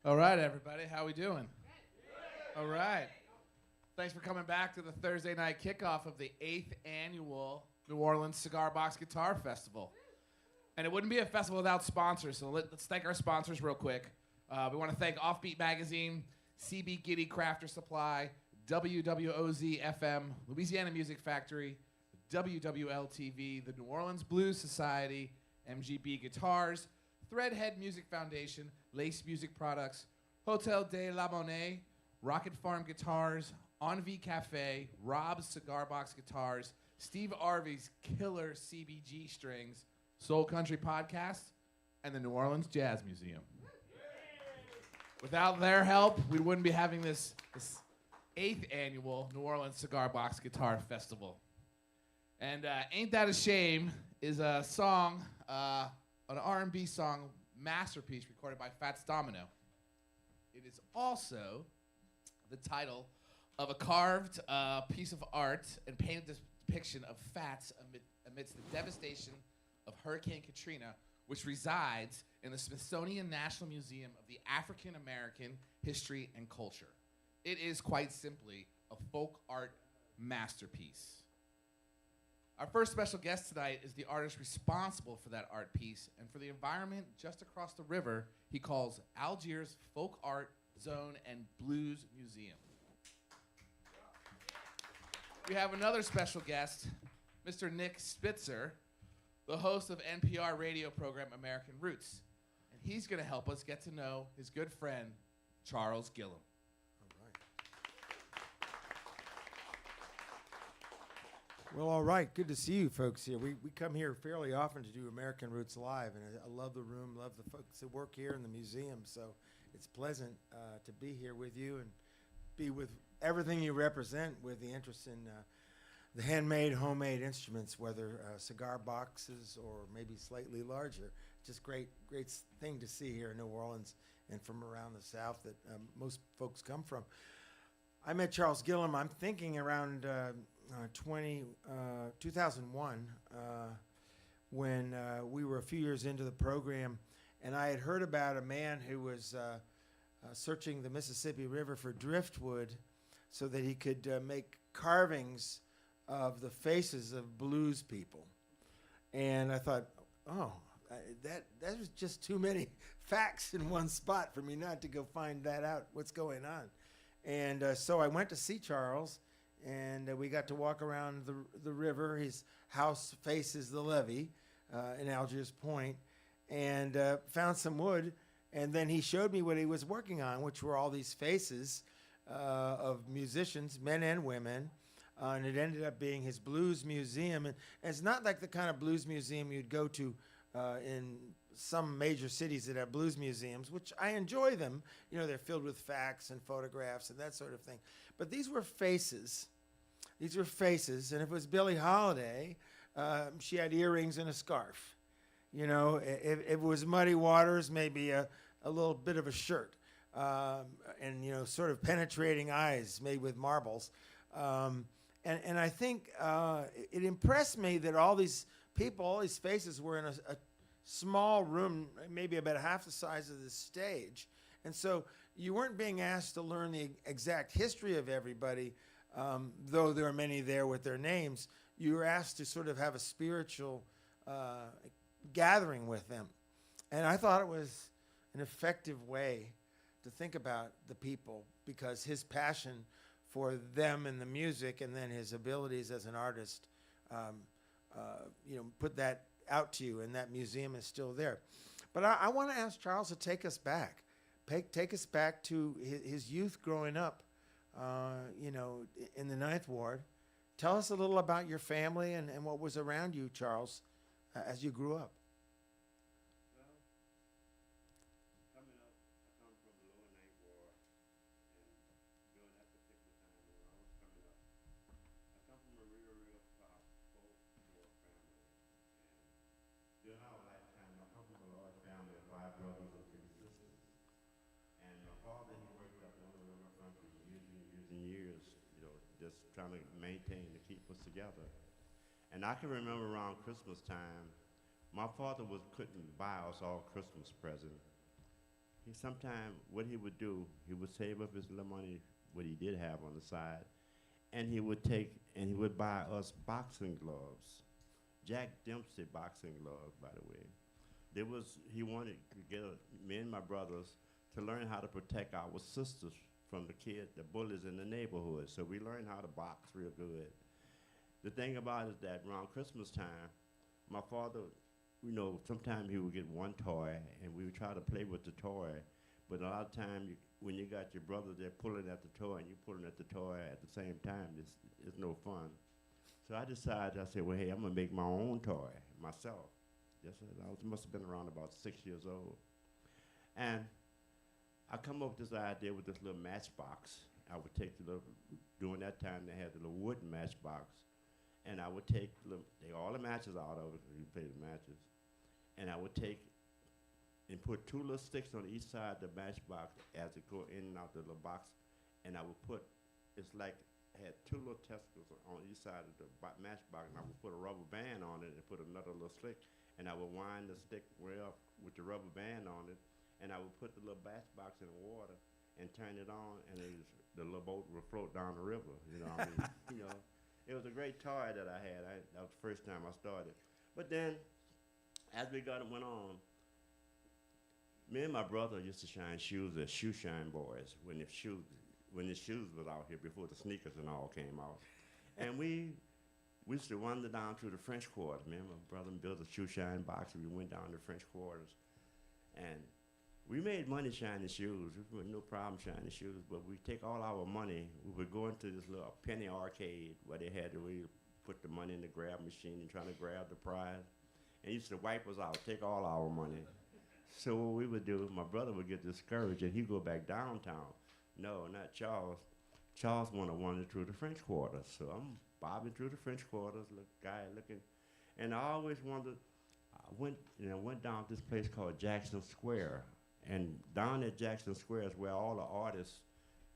All right, everybody. How we doing? All right. Thanks for coming back to the Thursday night kickoff of the 8th annual New Orleans Cigar Box Guitar Festival. And it wouldn't be a festival without sponsors, so let's thank our sponsors real quick. We want to thank Offbeat Magazine, CB Giddy Crafter Supply, WWOZ FM, Louisiana Music Factory, WWL-TV, the New Orleans Blues Society, MGB Guitars, Threadhead Music Foundation, Lace Music Products, Hotel de la Monnaie, Rocket Farm Guitars, Envie Cafe, Rob's Cigar Box Guitars, Steve Arvey's Killer CBG Strings, Soul Country Podcast, and the New Orleans Jazz Museum. Without their help, we wouldn't be having this 8th annual New Orleans Cigar Box Guitar Festival. And Ain't That a Shame is a song, an R&B song masterpiece recorded by Fats Domino. It is also the title of a carved piece of art and painted depiction of Fats amidst the devastation of Hurricane Katrina, which resides in the Smithsonian National Museum of the African American History and Culture. It is quite simply a folk art masterpiece. Our first special guest tonight is the artist responsible for that art piece and for the environment just across the river he calls Algiers Folk Art Zone and Blues Museum. We have another special guest, Mr. Nick Spitzer, the host of NPR radio program American Roots. And he's going to help us get to know his good friend, Charles Gillum. Well, all right. Good to see you folks here. We come here fairly often to do American Roots Live, and I love the room, love the folks that work here in the museum. So it's pleasant to be here with you and be with everything you represent with the interest in the handmade, homemade instruments, whether cigar boxes or maybe slightly larger. Just great thing to see here in New Orleans and from around the South that most folks come from. I met Charles Gillum, I'm thinking around 2001 when we were a few years into the program, and I had heard about a man who was searching the Mississippi River for driftwood so that he could make carvings of the faces of blues people. And I thought, oh, that was just too many facts in one spot for me not to go find that out, what's going on. And so I went to see Charles, and we got to walk around the river. His house faces the levee in Algiers Point, and found some wood. And then he showed me what he was working on, which were all these faces of musicians, men and women. And it ended up being his blues museum. And it's not like the kind of blues museum you'd go to in some major cities that have blues museums, which I enjoy them. You know, they're filled with facts and photographs and that sort of thing. But these were faces. These were faces. And if it was Billie Holiday, she had earrings and a scarf. You know, if it was Muddy Waters, maybe a little bit of a shirt. And, you know, sort of penetrating eyes made with marbles. And I think it impressed me that all these people, all these faces were in a small room, maybe about half the size of this stage. And so you weren't being asked to learn the exact history of everybody, though there are many there with their names. You were asked to sort of have a spiritual gathering with them. And I thought it was an effective way to think about the people, because his passion for them and the music, and then his abilities as an artist, you know, put that out to you, and that museum is still there. But I want to ask Charles to take us back. Take us back to his youth growing up, you know, in the Ninth Ward. Tell us a little about your family and what was around you, Charles, as you grew up. Trying to maintain to keep us together. And I can remember around Christmas time, my father couldn't buy us all Christmas presents. sometime what he would do, he would save up his little money, what he did have on the side, and he would take and he would buy us boxing gloves, Jack Dempsey boxing gloves, by the way. He wanted to get me and my brothers to learn how to protect our sisters from the bullies in the neighborhood. So we learned how to box real good. The thing about it is that around Christmas time, my father, sometimes he would get one toy, and we would try to play with the toy. But a lot of times, when you got your brother there pulling at the toy, and you pulling at the toy at the same time, it's no fun. So I said, well, hey, I'm gonna make my own toy myself. Must have been around about 6 years old. And I come up with this idea with this little matchbox. I would take during that time they had the little wooden matchbox, and I would take all the matches out of it, you play the matches, and I would take and put 2 little sticks on each side of the matchbox as it go in and out the little box, and I would put, it's like I had 2 little testicles on each side of the matchbox, and I would put a rubber band on it and put another little stick, and I would wind the stick way up with the rubber band on it, and I would put the little matchbox in the water and turn it on, and the little boat would float down the river. It was a great toy that I had. That was the first time I started. But then, as we went on, me and my brother used to shine shoes as shoe shine boys when the shoes was out here before the sneakers and all came out. And we used to wander down through the French Quarter. Me and my brother built a shoe shine box, and we went down to the French Quarters. And we made money shining shoes. We had no problem shining shoes, but we take all our money. We would go into this little penny arcade where they had to put the money in the grab machine and trying to grab the prize. And used to wipe us out, take all our money. So what we would do, my brother would get discouraged and he'd go back downtown. No, not Charles. Charles wanted to wander through the French Quarter. So I'm bobbing through the French Quarters, guy looking. And I always wondered, I went down to this place called Jackson Square. And down at Jackson Square is where all the artists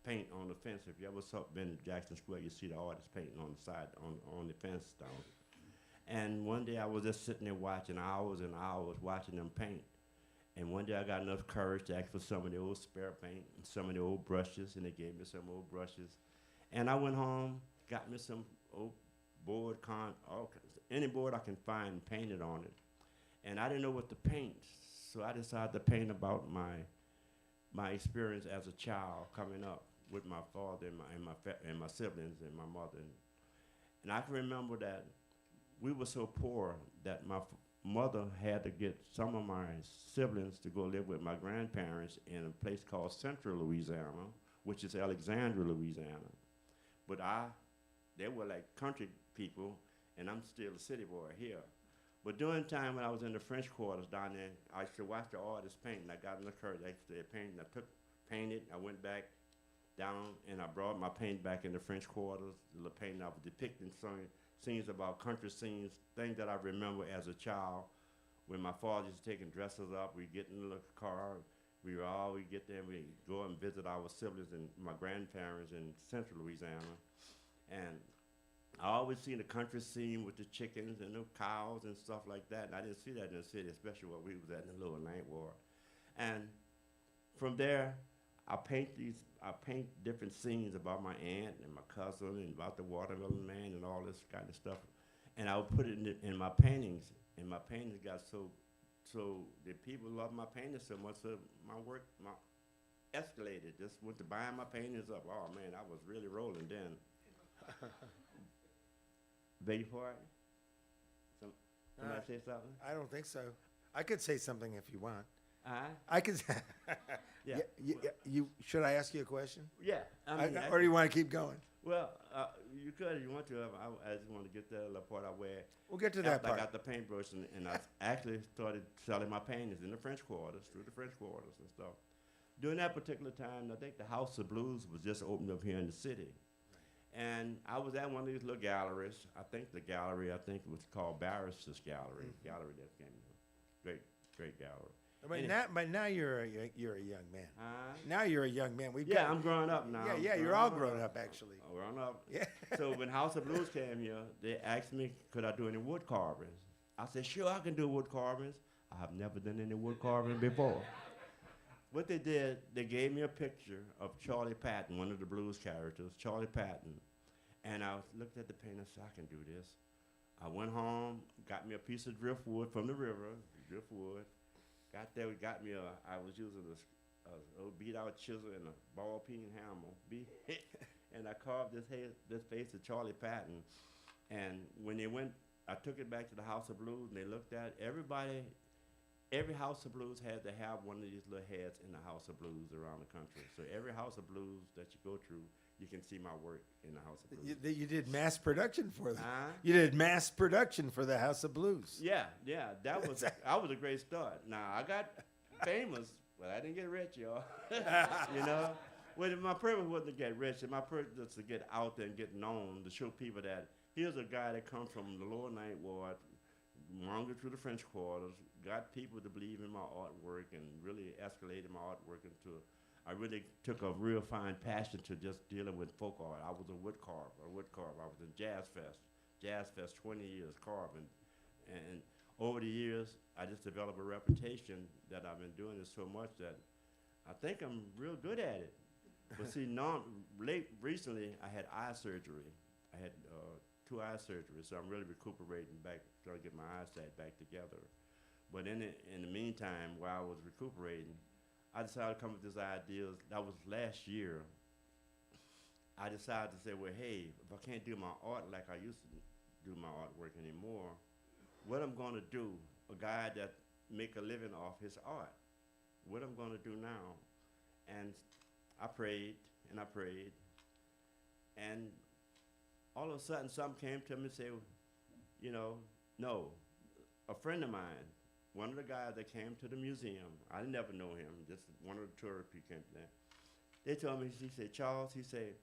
paint on the fence. If you ever been to Jackson Square, you see the artists painting on the side, on the fence down. And one day I was just sitting there watching hours and hours, watching them paint. And one day I got enough courage to ask for some of the old spare paint and some of the old brushes, and they gave me some old brushes. And I went home, got me some old board, any board I can find, and painted on it. And I didn't know what to paint, so I decided to paint about my experience as a child coming up with my father and my siblings and my mother. And I can remember that we were so poor that my mother had to get some of my siblings to go live with my grandparents in a place called Central Louisiana, which is Alexandria, Louisiana. But they were like country people, and I'm still a city boy here. But during the time when I was in the French Quarters down there, I used to watch the artists paint, and I got in the courage. I used to paint, and I painted, I went back down, and I brought my paint back in the French Quarters, the painting I was depicting scenes about country scenes, things that I remember as a child. When my father used to taking dresses up, we'd get in the car, we'd get there, we'd go and visit our siblings and my grandparents in Central Louisiana. And I always seen the country scene with the chickens and the cows and stuff like that, and I didn't see that in the city, especially where we was at in the Lower Ninth Ward. And from there, I paint different scenes about my aunt and my cousin and about the watermelon man and all this kind of stuff. And I would put it in my paintings, and my paintings got so the people loved my paintings so much, so my work escalated. Just went to buying my paintings up. Oh man, I was really rolling then. Beg your pardon? Somebody say something? I don't think so. I could say something if you want. Uh-huh. I could. Yeah. Should I ask you a question? Yeah. Or do you want to keep going? Well, you could if you want to. I just want to get that part out where. We'll get to that part. I got the paintbrush, and I actually started selling my paintings in the French Quarters, through the French Quarters and stuff. During that particular time, I think the House of Blues was just opened up here in the city. And I was at one of these little galleries. I think the gallery, it was called Barrister's Gallery. Mm-hmm. Gallery that came in. Great gallery. But now you're a young man. Now you're a young man. I'm growing up now. Yeah, you're all grown up, actually. Grown up. Yeah. So when House of Blues came here, they asked me, could I do any wood carvings? I said, sure, I can do wood carvings. I have never done any wood carving before. what they did, they gave me a picture of Charlie Patton, one of the blues characters, Charlie Patton. And I looked at the paint and said, I can do this. I went home, got me a piece of driftwood from the river, driftwood. Got there, got me I was using a beat out chisel and a ball peen hammer. And I carved this face of Charlie Patton. And when they went, I took it back to the House of Blues and they looked at it. Every House of Blues had to have one of these little heads in the House of Blues around the country. So every House of Blues that you go through, you can see my work in the House of Blues. You did mass production for them. You did mass production for the House of Blues. Yeah, that was a great start. Now I got famous, but I didn't get rich, y'all. You know, well, my purpose wasn't to get rich. My purpose was to get out there and get known, to show people that here's a guy that comes from the Lower Ninth Ward, wandered through the French quarters, got people to believe in my artwork, and really escalated my artwork into. I really took a real fine passion to just dealing with folk art. I was a wood carver. I was in Jazz Fest 20 years carving. And over the years, I just developed a reputation that I've been doing this so much that I think I'm real good at it. But see, recently, I had eye surgery. I had 2 eye surgeries, so I'm really recuperating back, trying to get my eyesight back together. But in the meantime, while I was recuperating, I decided to come up with this idea. That was last year. I decided to say, well, hey, if I can't do my art like I used to do my artwork anymore, what I'm going to do, a guy that make a living off his art, what I'm going to do now. And I prayed, and I prayed, and all of a sudden something came to me and said, you know, no, a friend of mine, one of the guys that came to the museum, I never know him, just one of the tourists who came to that. They told me, he said, Charles, he said,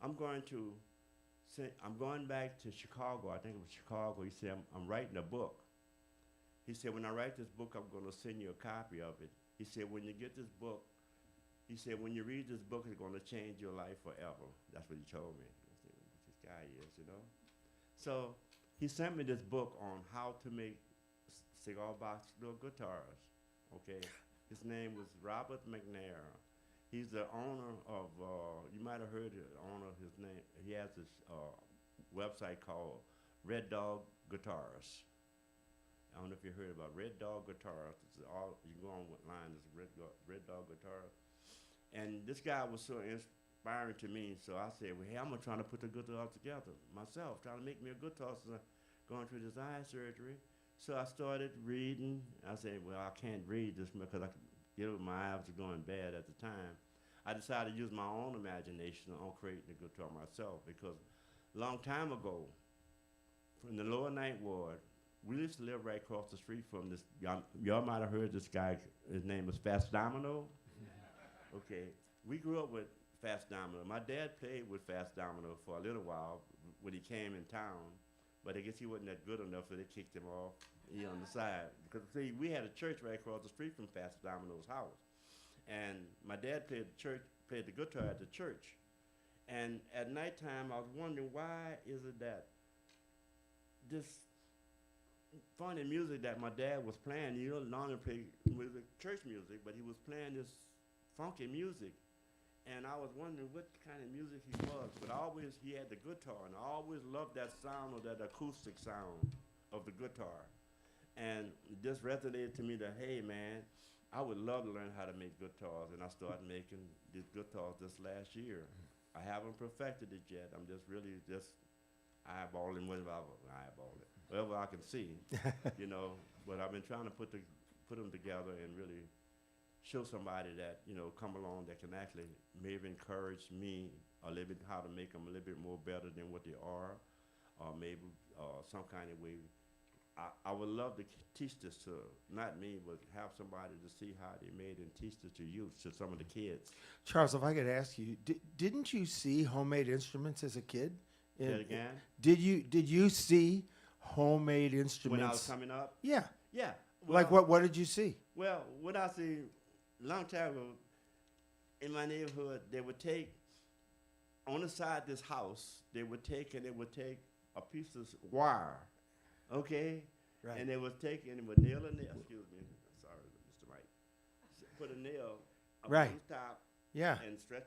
I'm going back to Chicago, I think it was Chicago. He said, I'm writing a book. He said, when I write this book, I'm going to send you a copy of it. He said, when you get this book, he said, when you read this book, it's going to change your life forever. That's what he told me. I said, what this guy is, you know? So he sent me this book on how to make cigar box little guitars, okay? His name was Robert McNair. He's the owner of, you might have heard the owner of his name. He has this website called Red Dog Guitars. I don't know if you heard about Red Dog Guitars. It's all, you can go online, it's Red Dog Guitars. And this guy was so inspiring to me, so I said, well, hey, I'm trying to put the guitar together myself, trying to make me a guitar since going through this eye surgery. So I started reading. I said, well, I can't read this because my eyes were going bad at the time. I decided to use my own imagination on creating the guitar myself because a long time ago, from the Lower Ninth Ward, we used to live right across the street from this. Y'all might have heard this guy. His name was Fast Domino. Okay, we grew up with Fast Domino. My dad played with Fast Domino for a little while when he came in town. But I guess he wasn't that good enough, so they kicked him off on the side. Because see, we had a church right across the street from Pastor Domino's house. And my dad played the guitar at the church. And at nighttime, I was wondering, why is it that this funny music that my dad was playing, you don't normally play music, church music, but he was playing this funky music. And I was wondering what kind of music he was, but he had the guitar, and I always loved that sound of that acoustic sound of the guitar. And it just resonated to me that, hey man, I would love to learn how to make guitars, and I started making these guitars this last year. I haven't perfected it yet. I'm just really eyeballing whatever I can see, you know. But I've been trying to put them together and really show somebody that, you know, come along that can actually maybe encourage me a little bit how to make them a little bit more better than what they are, or maybe some kind of way. I would love to teach this to, not me, but have somebody to see how they made and teach this to youth, to some of the kids. Charles, if I could ask you, didn't you see homemade instruments as a kid? Say it again? Did you see homemade instruments? When I was coming up? Yeah. Yeah. Well, like what did you see? Well, what I see, a long time ago, in my neighborhood, they would take, on the side of this house, they would take a piece of wire, okay? Right. And they would take and they would nail a nail, excuse me, sorry, Mr. Mike, put a nail a Right. bone top, Yeah. and stretch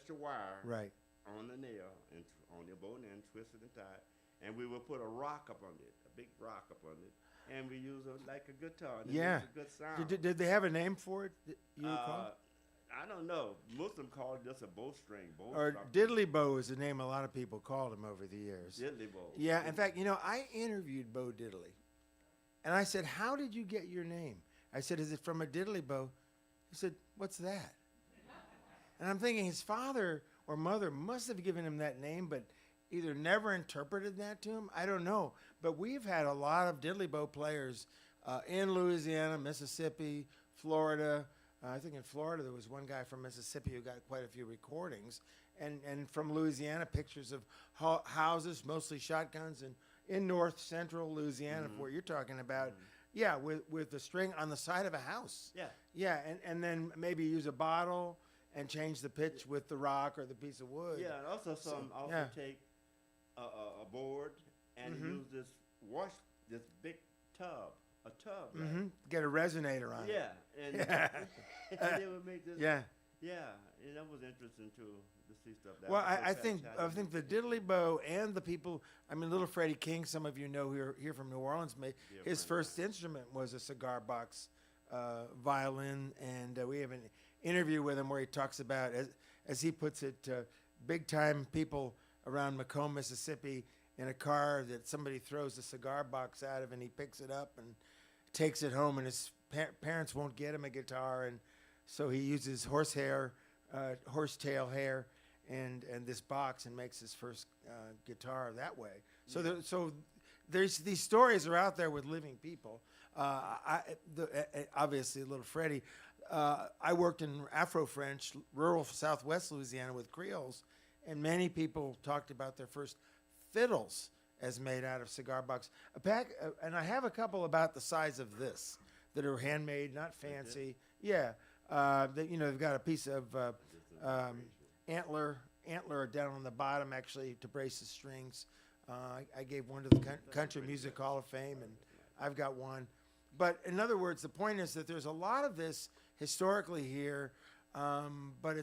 the wire Right. on the nail and on the bone end, twist it and tie it, and we will put a rock up on it, a big rock up on it, and we use it like a guitar. And Yeah. it makes a good sound. Did they have a name for it? That you recall? I don't know. Most of them call it just a bowstring. Or Diddley Bow is the name a lot of people called him over the years. Diddley bow. Yeah. In fact, I interviewed Bo Diddley, and I said, "How did you get your name?" I said, "Is it from a diddley bow?" He said, "What's that?" And I'm thinking his father or mother must have given him that name, but either never interpreted that to him. I don't know. But we've had a lot of diddley bow players in Louisiana, Mississippi, Florida. I think in Florida there was one guy from Mississippi who got quite a few recordings. And from Louisiana, pictures of houses, mostly shotguns, and in north central Louisiana, where you're talking about. Yeah, with the string on the side of a house. Yeah. Yeah, and then maybe use a bottle and change the pitch with the rock or the piece of wood. Yeah, and also take a board and use this big tub, a tub. Right? Get a resonator on it. Yeah, and, and they would make this. Yeah. Yeah, and that was interesting too to see stuff. That Well, was so I think fantastic. the diddley bow and the people. I mean, Little Freddie King. Some of you know here from New Orleans. His first instrument was a cigar box violin, and we have an interview with him where he talks about, as he puts it, big time people around Macomb, Mississippi, in a car that somebody throws a cigar box out of, and he picks it up and takes it home, and his parents won't get him a guitar, and so he uses horsetail hair, and this box, and makes his first guitar that way. So there's these stories are out there with living people. Obviously, Little Freddie. I worked in Afro-French, rural Southwest Louisiana with Creoles, and many people talked about their first fiddles as made out of cigar box. And I have a couple about the size of this that are handmade, not fancy. Yeah, they've got a piece of antler down on the bottom actually to brace the strings. I gave one to the Country Music Hall of Fame, and I've got one. But in other words, the point is that there's a lot of this historically here, but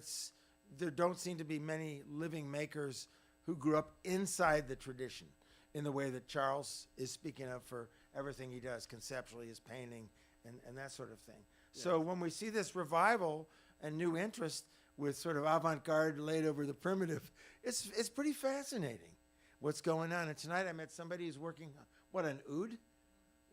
there don't seem to be many living makers who grew up inside the tradition in the way that Charles is speaking of for everything he does conceptually, his painting and that sort of thing. Yes. So when we see this revival and new interest with sort of avant-garde laid over the primitive, it's pretty fascinating what's going on. And tonight I met somebody who's working, an oud?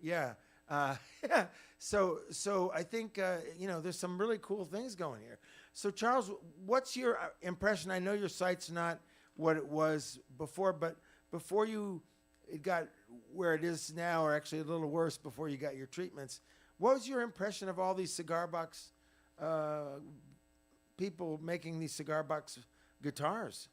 Yeah. Yeah. So I think, there's some really cool things going here. So Charles, what's your impression? I know your site's not what it was before, but before it got where it is now, or actually a little worse before you got your treatments, what was your impression of all these cigar box people making these cigar box guitars?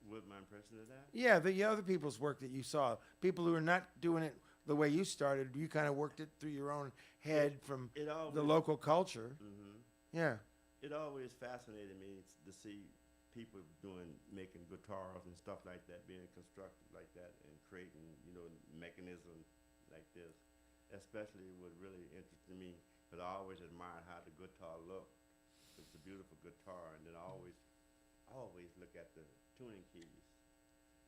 What my impression of that? Yeah, the other people's work that you saw, people who are not doing it the way you started, you kind of worked it through your own head from the local culture. Mm-hmm. Yeah. It always fascinated me to see people making guitars and stuff like that, being constructed like that, and creating, mechanisms like this. Especially what really interested me, because I always admired how the guitar looked. It's a beautiful guitar, and then I always look at the tuning keys,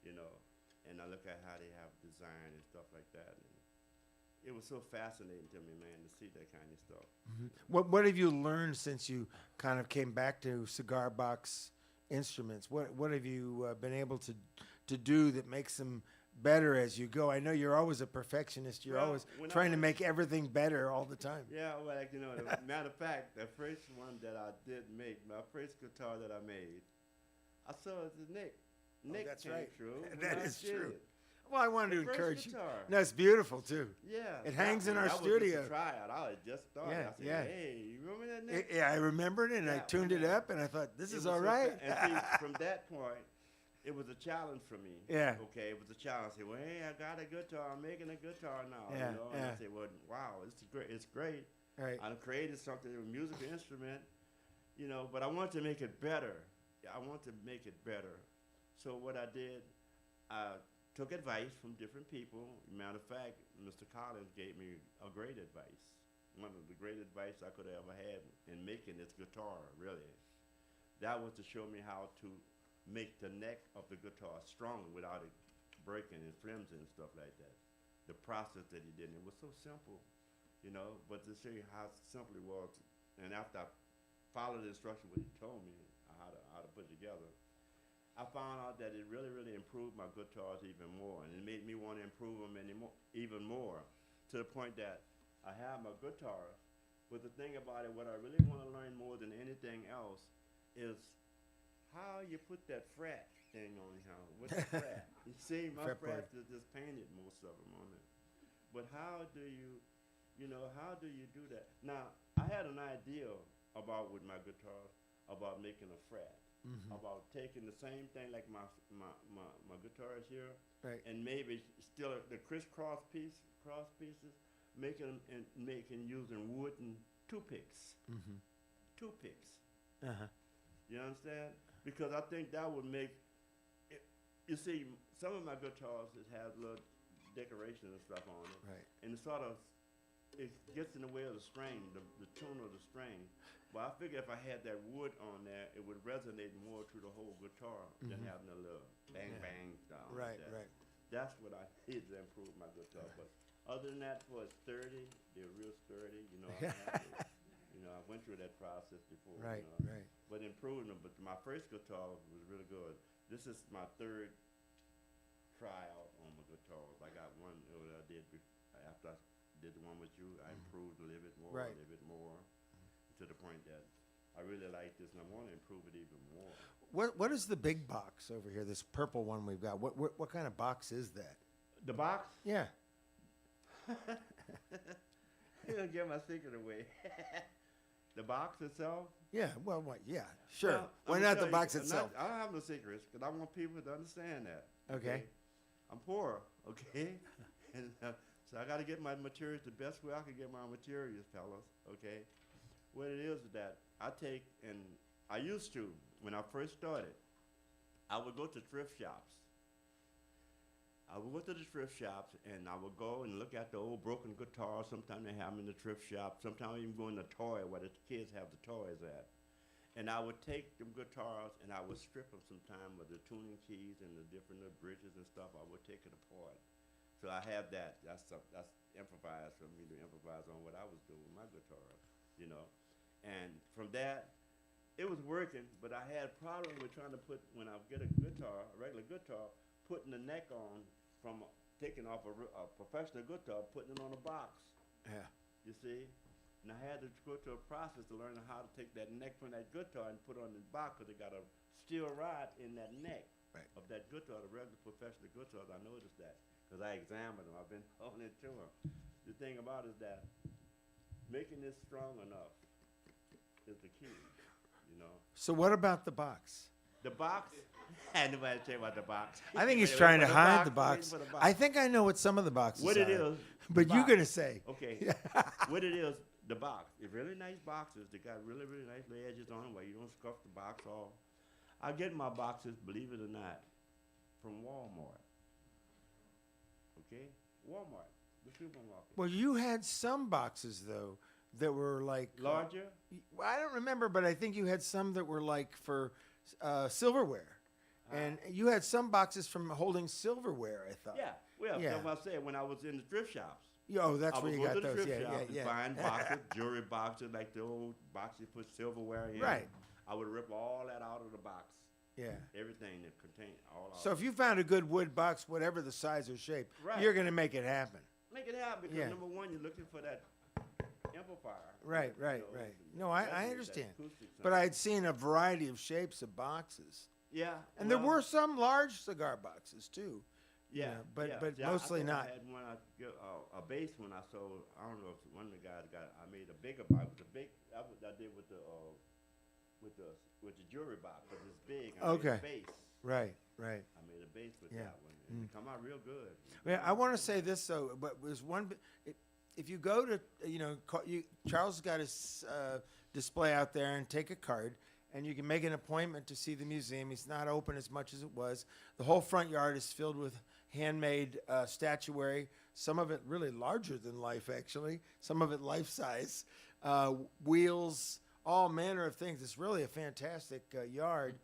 and I look at how they have design and stuff like that. And it was so fascinating to me, man, to see that kind of stuff. Mm-hmm. What have you learned since you kind of came back to cigar box instruments? What have you been able to do that makes them better as you go? I know you're always a perfectionist. You're always trying to make everything better all the time. Yeah, matter of fact, the first one that I did make, my first guitar that I made, I saw it to Nick. Nick that's came right. through. That is true. It. Well, I wanted The to first encourage you. guitar. No, it's beautiful too. Yeah. It hangs in our That was studio. just a tryout. I had just started. I said, Yeah. hey, you remember that, Nick? Yeah, I remembered it, and I That tuned one, it up, and I thought, this It is was all so right. And see, from that point, it was a challenge for me. Yeah. Okay, it was a challenge. I said, well, hey, I got a guitar. I'm making a guitar now. Yeah, And yeah. I said, well, wow, it's great. It's great. Right. I created something, a musical instrument, but I wanted to make it better. I want to make it better. So what I did, I took advice from different people. Matter of fact, Mr. Collins gave me a great advice. one of the great advice I could have ever had in making this guitar, really. That was to show me how to make the neck of the guitar strong without it breaking and flimsy and stuff like that. The process that he did, and it was so simple, you know, but to show you how simple it was. And after I followed the instruction what he told me how to put it together, I found out that it really, really improved my guitars even more, and it made me want to improve them even more, to the point that I have my guitars. But the thing about it, what I really want to learn more than anything else is how you put that fret thing on here. What's the fret? You see, my frets are just painted, most of them on it. But how do you do that? Now, I had an idea about with my guitar about making a fret. About taking the same thing like my guitars here, Right. and maybe still the crisscross cross pieces, making using wooden toothpicks. Toothpicks. Uh-huh. You understand? Because I think that would make it, you see, some of my guitars it has little decoration and stuff on it, Right. and it gets in the way of the string, the tune of the string. But I figure if I had that wood on there, it would resonate more to the whole guitar than having a little bang bang sound. Right, like that. right. That's what I did to improve my guitar. But other than that, for sturdy, they're real sturdy. You know, I went through that process before. Right, you know, right. But improving them. But my first guitar was really good. This is my third tryout on my guitars. I got one I did after I did the one with you. I improved a little bit more, Right. a little bit more, to the point that I really like this, and I want to improve it even more. What is the big box over here? This purple one we've got. What kind of box is that? The box? Yeah. You don't give my secret away. The box itself? Yeah. Well, what? Yeah. Sure. Well, Why I'ma not tell the you, box itself? I don't have no secrets, because I want people to understand that. Okay. I'm poor, okay? And so I got to get my materials the best way I can get my materials, fellas, okay? What it is that I take, and I used to, when I first started, I would go to thrift shops. I would go to the thrift shops, and I would go and look at the old broken guitars. Sometimes they have them in the thrift shop. Sometimes even go in the toy where the kids have the toys at. And I would take them guitars, and I would strip them sometime with the tuning keys and the different little bridges and stuff. I would take it apart. So I have that. That's improvised for me to improvise on what I was doing with my guitar, you know. And from that, it was working, but I had a problem with trying to put, when I get a guitar, a regular guitar, putting the neck on from taking off a professional guitar, putting it on a box. Yeah. You see? And I had to go through a process to learn how to take that neck from that guitar and put it on the box, because it got a steel rod in that neck of that guitar, the regular professional guitars. I noticed that because I examined them. I've been holding it to them. The thing about it is that making this strong enough is the key, you know. So what about the box? The box, I nobody tell you about the box. I think he's Wait trying to for hide the wait box. for the I think I know what some of the boxes What are. it is, But the you're box. going to say. Okay. What it is, the box. It's really nice boxes. They got really, really nice little edges on them where you don't scuff the box off. I get my boxes, believe it or not, from Walmart. Okay? Walmart, the supermarket. Well, you had some boxes, though, that were like... Larger? Well, I don't remember, but I think you had some that were like for silverware. And you had some boxes from holding silverware, I thought. Yeah. Well, Yeah. that's what I said when I was in the thrift shops. Oh, that's I where would you go got to the those. thrift Yeah, shop yeah, and yeah. find boxes, jewelry boxes, like the old box you put silverware in. Right. I would rip all that out of the box. Yeah. Everything that contained all out. So if you found a good wood box, whatever the size or shape, Right. you're going to make it happen. Make it happen, because Yeah. number one, you're looking for that amplifier. Right, you right, know, right. to No, I resonate that understand. acoustic But sound. I'd seen a variety of shapes of boxes. Yeah. And there well, were some large cigar boxes, too. Yeah, but See, mostly I not. I had one, a bass when I sold. I don't know if one of the guys got. I made a bigger box. The big I did with the jewelry box, but it's big. I Okay. made a bass. Right, right. I made a bass with Yeah. that one. And it come out real good. Yeah, I want to say this though, but there's one. If you go to, Charles got his display out there, and take a card, and you can make an appointment to see the museum. He's not open as much as it was. The whole front yard is filled with handmade statuary, some of it really larger than life, actually, some of it life-size, wheels, all manner of things. It's really a fantastic yard,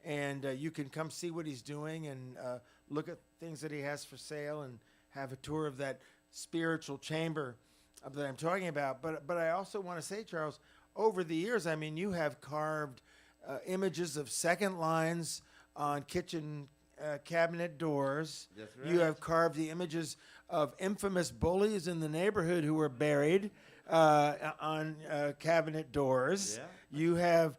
and you can come see what he's doing and look at things that he has for sale and have a tour of that spiritual chamber that I'm talking about. But I also want to say, Charles, over the years, I mean, you have carved images of second lines on kitchen cabinet doors. That's You right. have carved the images of infamous bullies in the neighborhood who were buried on cabinet doors. Yeah. You have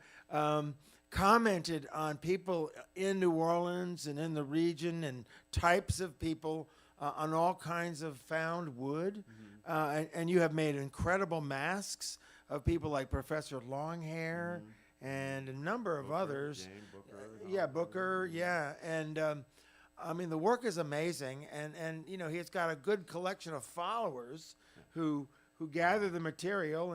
commented on people in New Orleans and in the region and types of people on all kinds of found wood. And you have made incredible masks of people like Professor Longhair and a number of others. Jane Booker. Yeah, Booker, yeah. And I mean, the work is amazing. And you know, he's got a good collection of followers who gather the material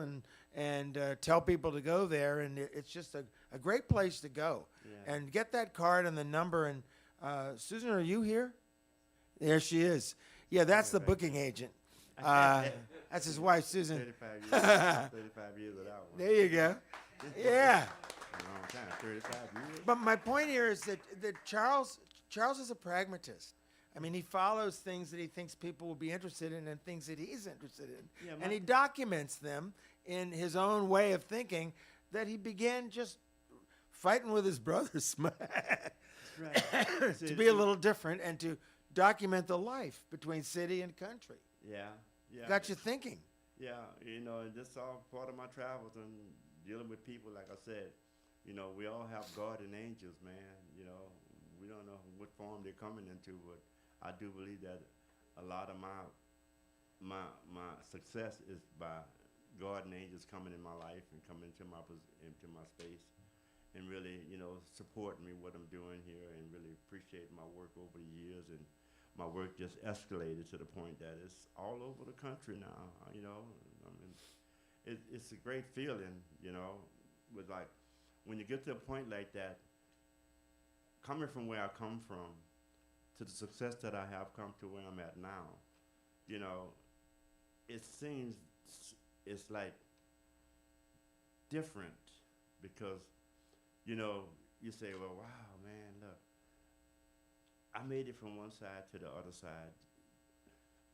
and tell people to go there. And it's just a great place to go. Yeah. And get that card and the number. And Susan, are you here? There she is. Yeah, that's the booking agent. That's his wife, Susan. 35 years of that one. There you go. Yeah. A long time, 35 years. But my point here is that Charles is a pragmatist. I mean, he follows things that he thinks people will be interested in and things that he's interested in. Yeah, And he documents them in his own way of thinking that he began just fighting with his brothers Right. to be a little different and to document the life between city and country. Yeah, yeah. Got you thinking. Yeah, you know, and this all part of my travels and dealing with people. Like I said, you know, we all have guardian angels, man. You know, we don't know what form they're coming into, but I do believe that a lot of my success is by guardian angels coming in my life and coming into my space, and really, you know, supporting me what I'm doing here, and really appreciate my work over the years. And my work just escalated to the point that it's all over the country now. You know, I mean, it's a great feeling, you know, with like when you get to a point like that, coming from where I come from to the success that I have come to where I'm at now, you know, it seems it's like different because, you know, you say, well, wow, man, look, I made it from one side to the other side.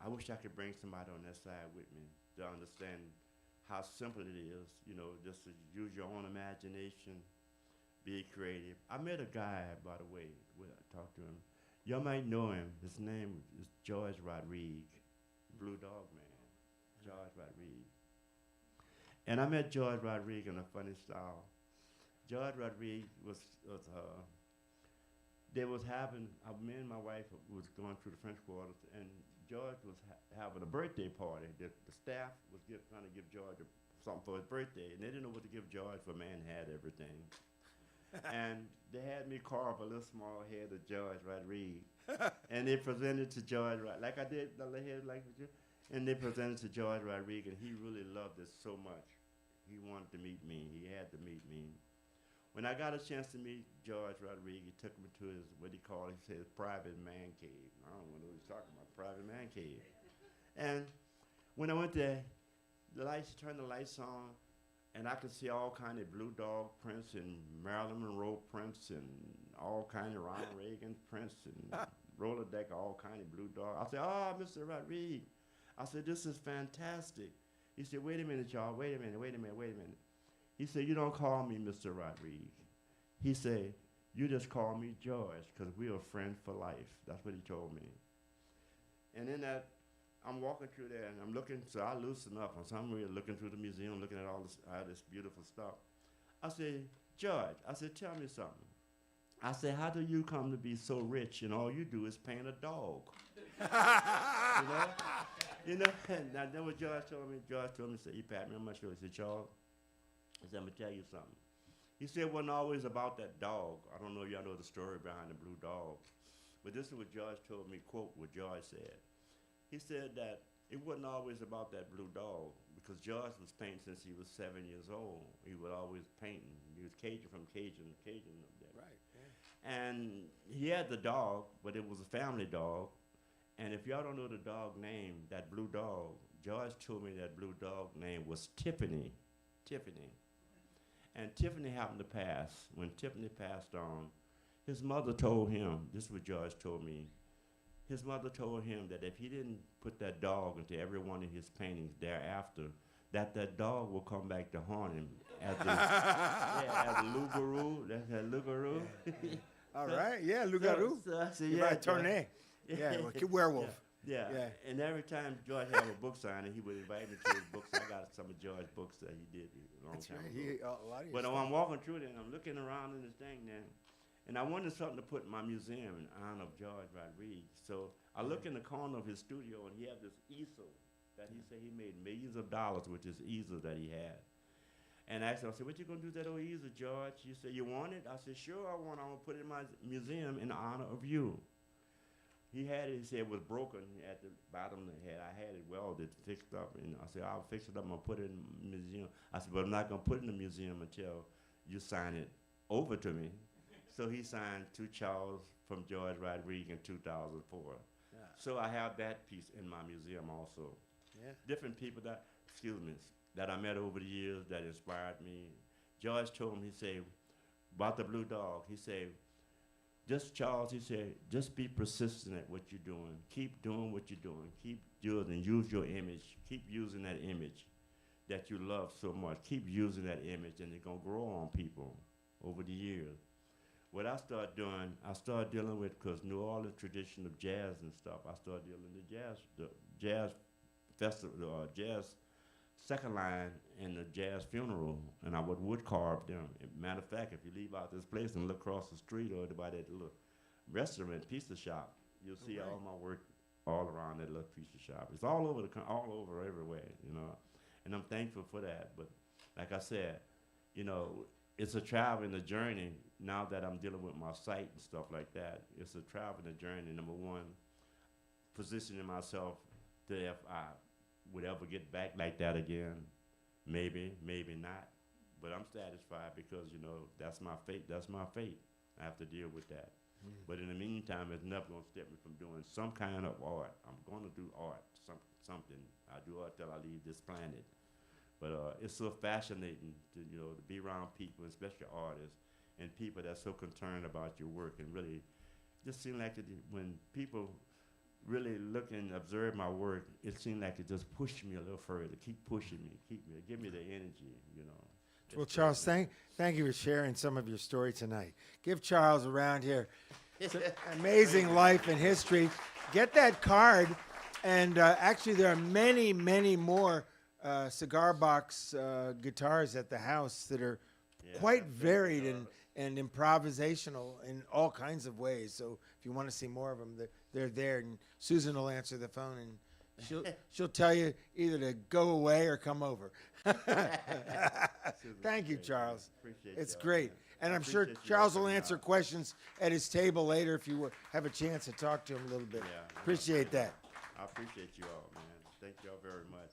I wish I could bring somebody on that side with me to understand how simple it is, you know, just to use your own imagination, be creative. I met a guy, by the way, when I talked to him. Y'all might know him. His name is George Rodriguez, Blue Dog Man, George Rodriguez. And I met George Rodriguez in a funny style. George Rodriguez they was having, me and my wife was going through the French Quarters, and George was having a birthday party. The staff was trying to give George something for his birthday, and they didn't know what to give George, for man had everything. And they had me carve a little small head of George Rodriguez, and they presented to George, like I did the head like you, and they presented to George Rodriguez, and he really loved it so much. He wanted to meet me. He had to meet me. When I got a chance to meet George Rodriguez, he took me to his, what he called, he said, private man cave. I don't know what he's talking about, private man cave. And when I went there, turned the lights on, and I could see all kind of Blue Dog prints and Marilyn Monroe prints and all kind of Ronald Reagan prints and Rolodeck, all kind of Blue Dog. I said, oh, Mr. Rodriguez. I said, this is fantastic. He said, wait a minute, y'all, wait a minute. He said, you don't call me Mr. Rodriguez. He said, you just call me George, because we're a friend for life. That's what he told me. And in that, I'm walking through there, and I'm looking, so I loosen up. So I'm really looking through the museum, looking at all this beautiful stuff. I said, George, I said, tell me something. I said, how do you come to be so rich, and all you do is paint a dog? You know, and then what George told me, he said, he patted me on my shoulder. He said, Charles, he said, I'm going to tell you something. He said, it wasn't always about that dog. I don't know if y'all know the story behind the blue dog. But this is what George told me, quote what George said. He said that it wasn't always about that blue dog, because George was painting since he was 7 years old. He was always painting. He was Cajun from Cajun up there. Right. Yeah. And he had the dog, but it was a family dog. And if y'all don't know the dog name, that blue dog, George told me that blue dog name was Tiffany. Tiffany. And Tiffany happened to pass. When Tiffany passed on, his mother told him, this is what George told me, his mother told him that if he didn't put that dog into every one of his paintings thereafter, that dog will come back to haunt him as the, as a loup-garou. That's a loup-garou. All right, yeah, loup-garou. I said, Yeah, tournée. Yeah, werewolf. Yeah. Yeah. And every time George had a book signing, he would invite me to his books. I got some of George's books that he did a long That's time right. ago. A lot of But your I'm walking through there, and I'm looking around in this thing there, and I wanted something to put in my museum in honor of George Rodriguez. So I look in the corner of his studio, and he had this easel that he said he made millions of dollars with this easel that he had. And I asked him, I said, what you gonna do with that old easel, George? He said, you want it? I said, sure, I want it. I'm gonna put it in my museum in honor of you. He had it, he said it was broken at the bottom of the head. I had it welded, fixed up, and I said, I'll fix it up, I'm gonna put it in the museum. I said, but I'm not gonna put it in the museum until you sign it over to me. So he signed to Charles from George Rodriguez in 2004. Yeah. So I have that piece in my museum also. Yeah. Different people that, that I met over the years that inspired me. George told me, he said, about the blue dog, he said, just Charles, he said, just be persistent at what you're doing. Keep doing what you're doing. Keep doing and use your image. Keep using that image that you love so much. Keep using that image, and it's gonna grow on people over the years. What I started doing, I started dealing with, because New Orleans tradition of jazz and stuff, I started dealing with the jazz festival, jazz second line in the jazz funeral, and I would carve them. Matter of fact, if you leave out this place and look across the street or by that little restaurant, pizza shop, you'll see all my work all around that little pizza shop. It's all over all over everywhere, you know. And I'm thankful for that. But like I said, you know, it's a travel and a journey. Now that I'm dealing with my sight and stuff like that, it's a travel and a journey. Number one, positioning myself to if I would ever get back like that again. Maybe, maybe not. But I'm satisfied because, you know, that's my fate. That's my fate. I have to deal with that. But in the meantime, it's never going to stop me from doing some kind of art. I'm going to do art, something. I do art till I leave this planet. But it's so fascinating to, you know, to be around people, especially artists, and people that's so concerned about your work, and really just seem like when people really look and observe my work, it seemed like it just pushed me a little further, keep pushing me, give me the energy, you know. Well, Charles, thank you for sharing some of your story tonight. Give Charles a round here. It's an amazing life and history. Get that card, and actually there are many, many more cigar box guitars at the house that are quite varied and improvisational in all kinds of ways. So if you want to see more of them, they're there, and Susan will answer the phone, and she'll tell you either to go away or come over. Thank you, Charles. It's great. And I'm sure Charles will answer questions at his table later if you have a chance to talk to him a little bit. Appreciate that. I appreciate you all, man. Thank you all very much.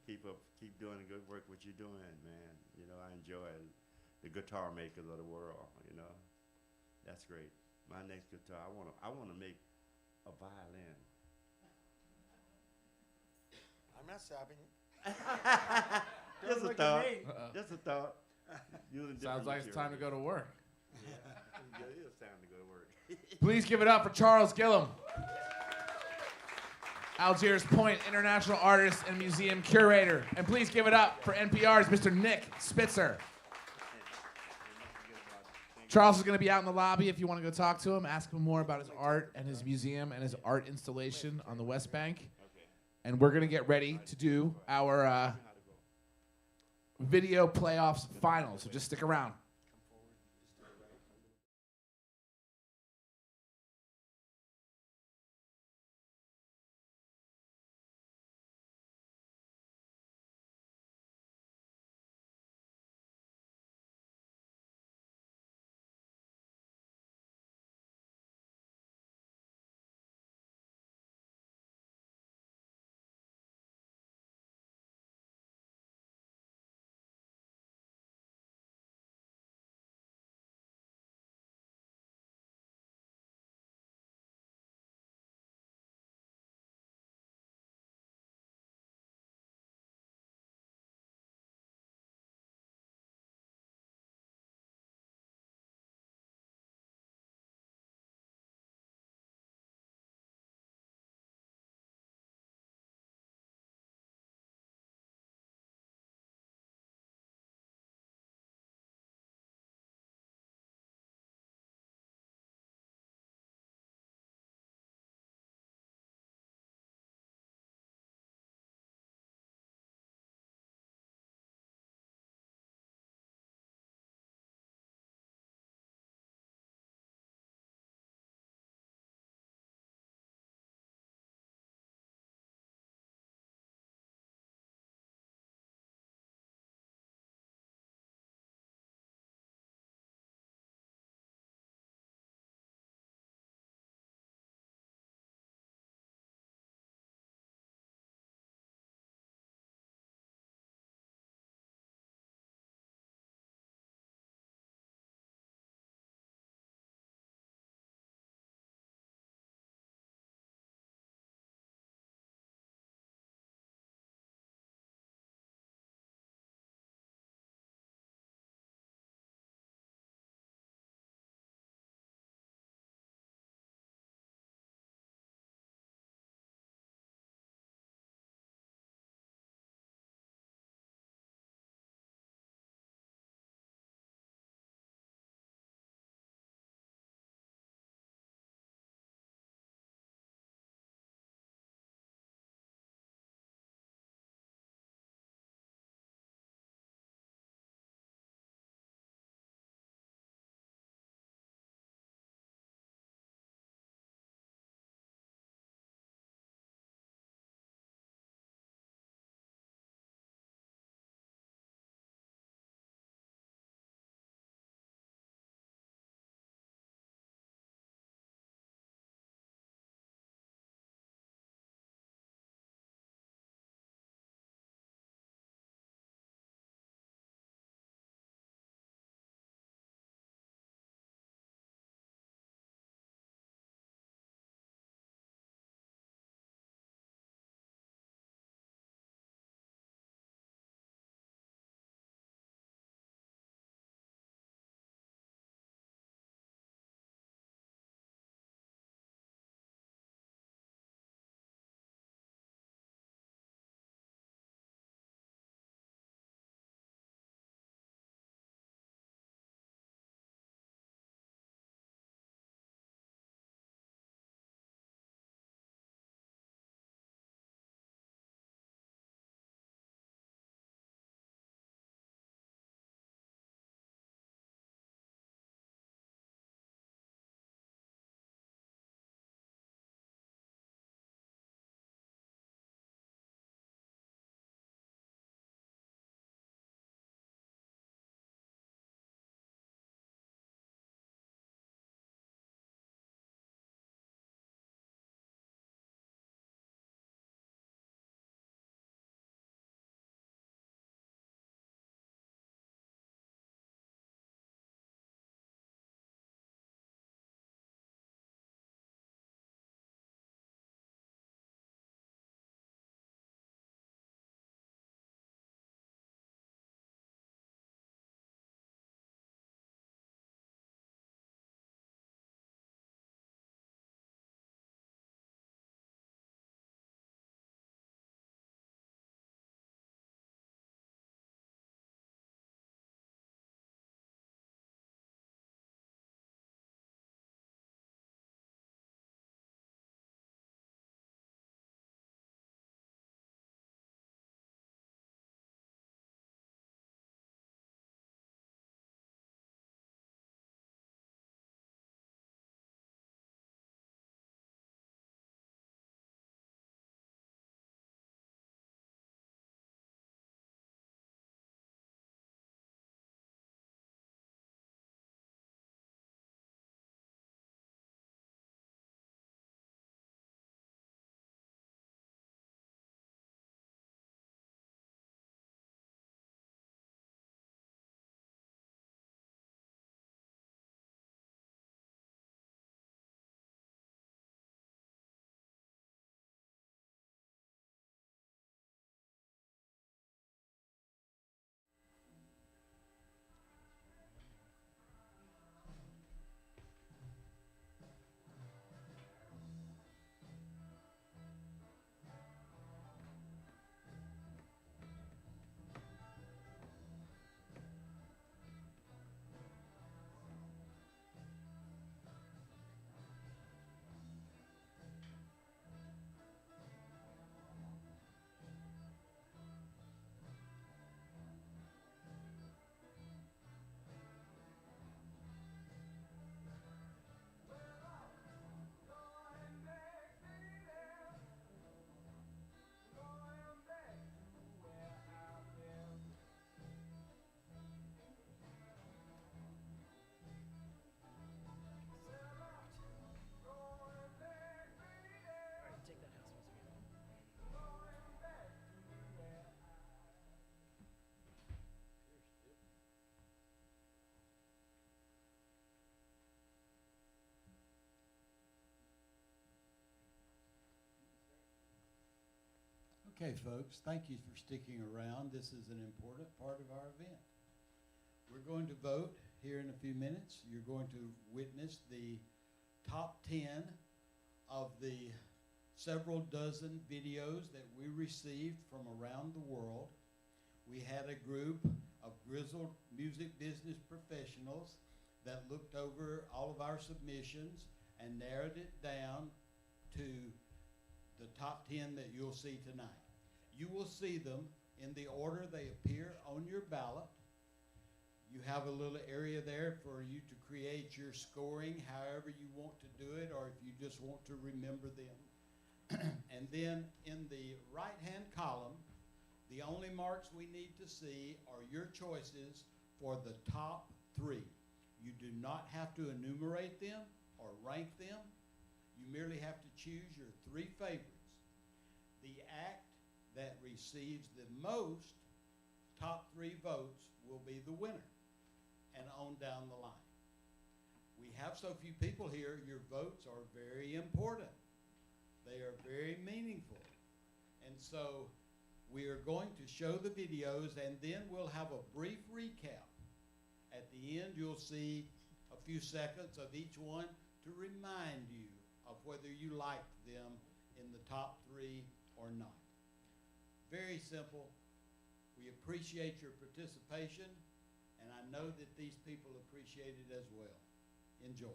Keep doing the good work what you're doing, man. You know, I enjoy the guitar makers of the world, you know. That's great. My next guitar, I wanna make a violin. I'm not stopping you. Just a thought. Just a thought. Sounds like it's time to go to work. Yeah, it is time to go to work. Please give it up for Charles Gillum, Algiers Point international artist and museum curator. And please give it up for NPR's Mr. Nick Spitzer. Charles is going to be out in the lobby if you want to go talk to him. Ask him more about his art and his museum and his art installation on the West Bank. And we're going to get ready to do our video playoffs finals. So just stick around. Okay, folks, thank you for sticking around. This is an important part of our event. We're going to vote here in a few minutes. You're going to witness the top 10 of the several dozen videos that we received from around the world. We had a group of grizzled music business professionals that looked over all of our submissions and narrowed it down to the top 10 that you'll see tonight. You will see them in the order they appear on your ballot. You have a little area there for you to create your scoring however you want to do it, or if you just want to remember them. And then in the right-hand column, the only marks we need to see are your choices for the top 3. You do not have to enumerate them or rank them. You merely have to choose your 3 favorites. The act that receives the most top 3 votes will be the winner, and on down the line. We have so few people here, your votes are very important. They are very meaningful. And so we are going to show the videos, and then we'll have a brief recap. At the end, you'll see a few seconds of each one to remind you of whether you liked them in the top 3 or not. Very simple. We appreciate your participation, and I know that these people appreciate it as well. Enjoy.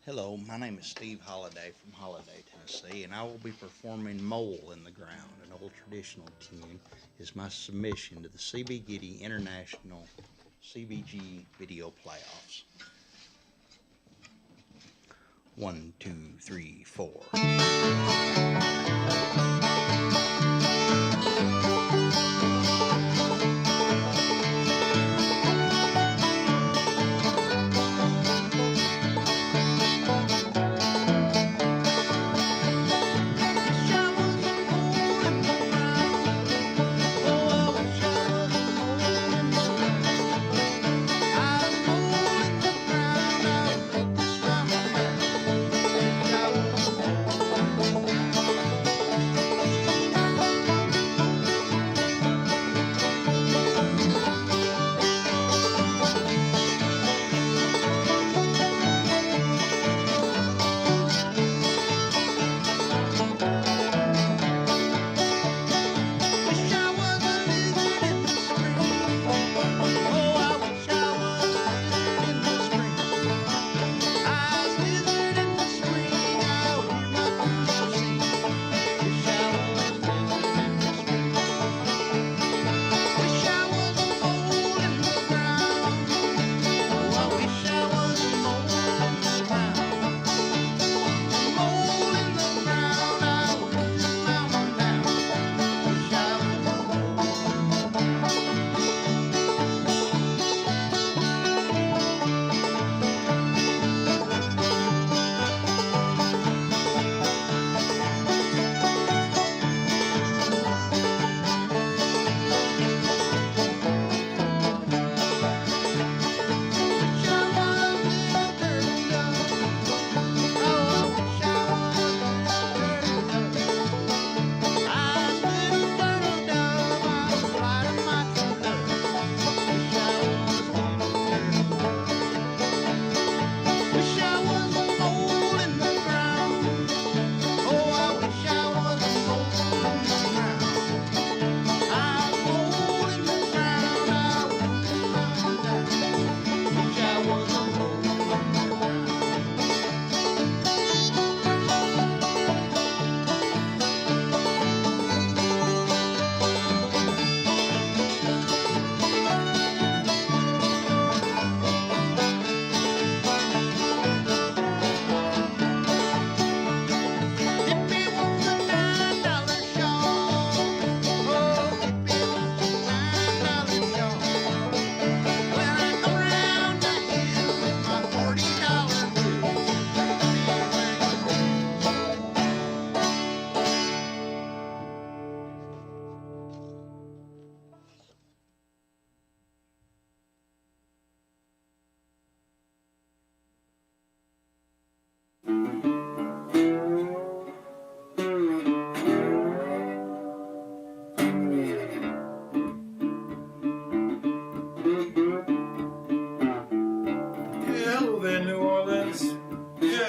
Hello, my name is Steve Holliday from Holliday, Tennessee, and I will be performing Mole in the Ground, an old traditional tune. Is my submission to the CB Giddy International CBG Video Playoffs. 1, 2, 3, 4.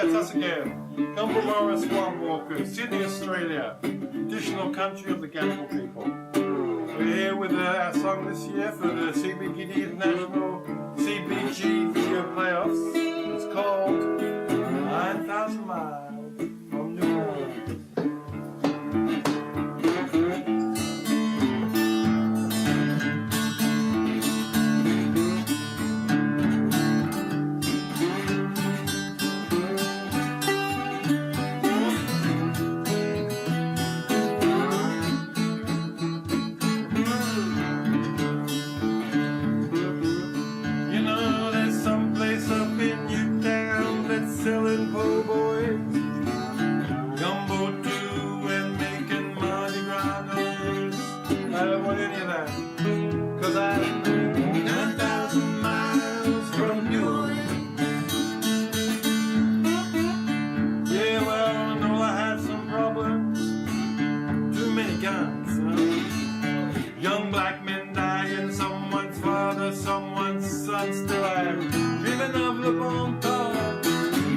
it's us again. Gumbalora Swamp Walkers, Sydney, Australia. Traditional country of the Gadigal people. We're here with our song this year for the CB Giddy International CBG Video Playoffs. It's called 9,000 Miles from New Orleans. Selling po' boys, gumbo too, and making Mardi Gras noise. I don't want any of that, 'cause I'm 9,000 miles from New Orleans. Yeah, well, I know I had some problems, too many guns, young black men dying, someone's father, someone's son. Still I'm dreaming of Le Bon Temps.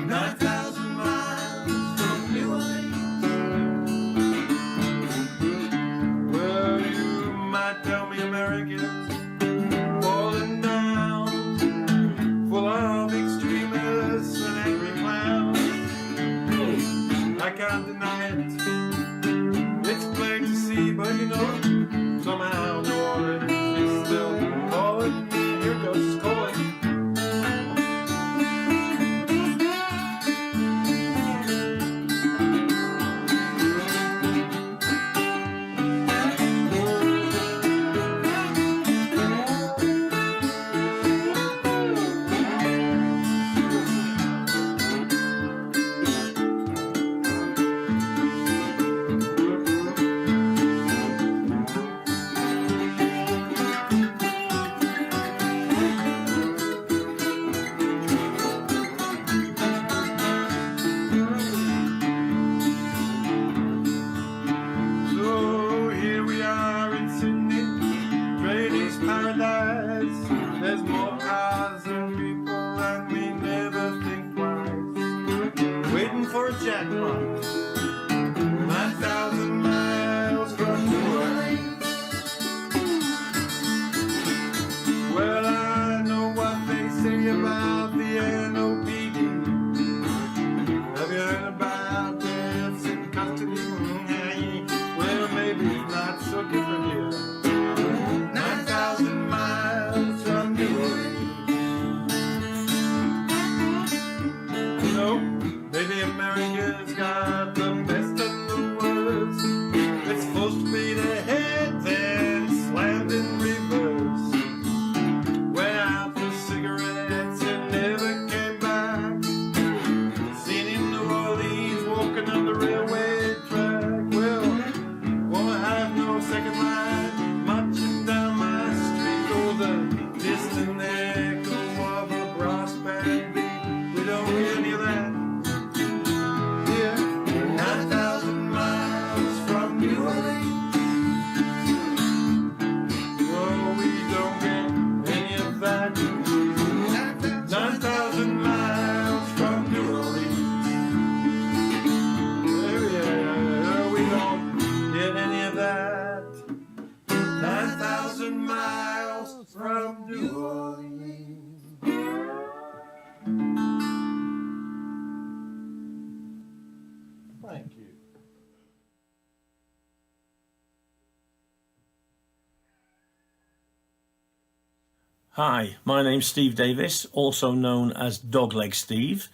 9,000 miles from New Orleans. Well, you might tell me Americans falling down, full of extremists and angry clowns. I can't deny it, it's plain to see, but you know, somehow New Orleans is still calling me. Here goes calling. There's more cars than people and we never think twice. Waiting for a jackpot 9,000 miles from New Orleans. Well, I know what they say about the NOPD. Have you heard about deaths in custody? Well, maybe it's not so different here. 9,000 miles from New Orleans. You know, maybe America's got the best of the worst. It's supposed to be the head, then slammed in reverse. Went out for cigarettes and never came back. Seen in New Orleans walking on the railway track. Well, won't have no second line, marching down my street. Oh, the distant echo of a brass band beat. We don't hear any of that. Yeah, 9,000 miles from New Orleans. Oh, we don't get any of that. 9,000 miles from New Orleans. Yeah, we don't get any of that. 9,000 miles from New Orleans. Thank you. Hi, my name's Steve Davis, also known as Dogleg Steve.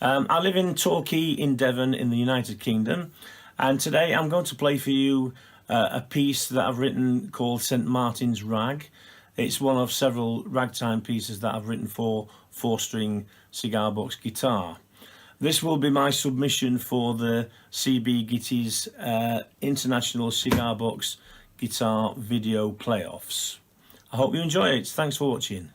I live in Torquay in Devon in the United Kingdom, and today I'm going to play for you a piece that I've written called St Martin's Rag. It's one of several ragtime pieces that I've written for 4-string cigar box guitar. This will be my submission for the CB Gitties International Cigar Box Guitar Video Playoffs. I hope you enjoy it. Thanks for watching.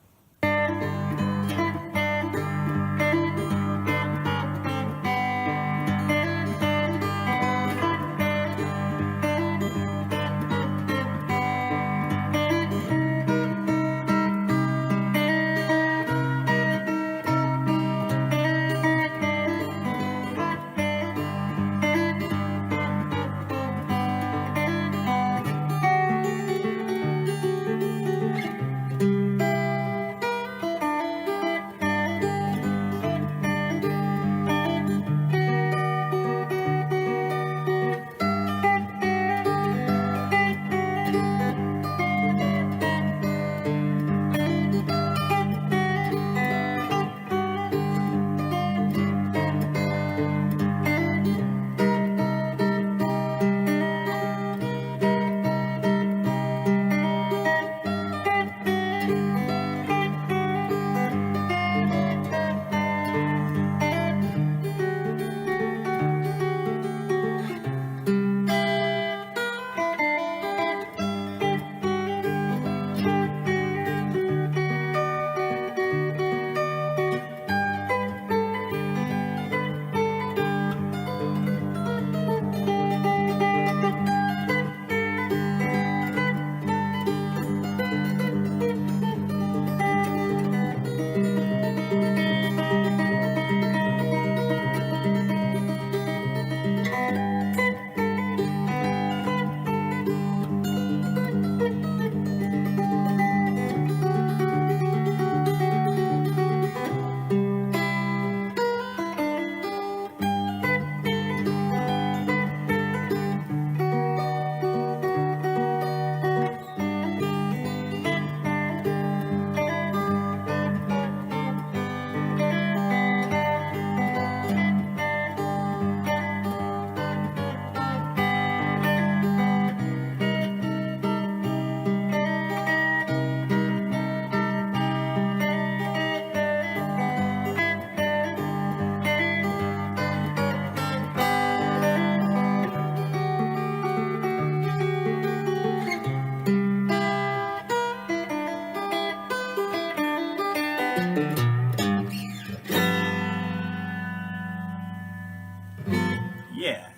Yeah.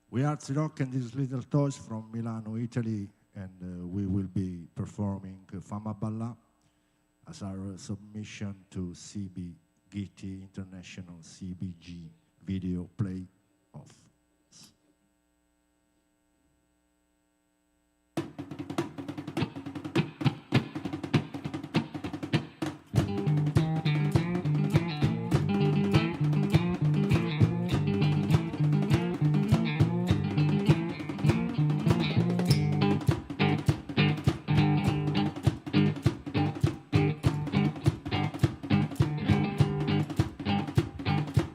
We are Cigar and these little toys from Milano, Italy, and we will be performing Fama Balla as our submission to CB Gitti International CBG video play off.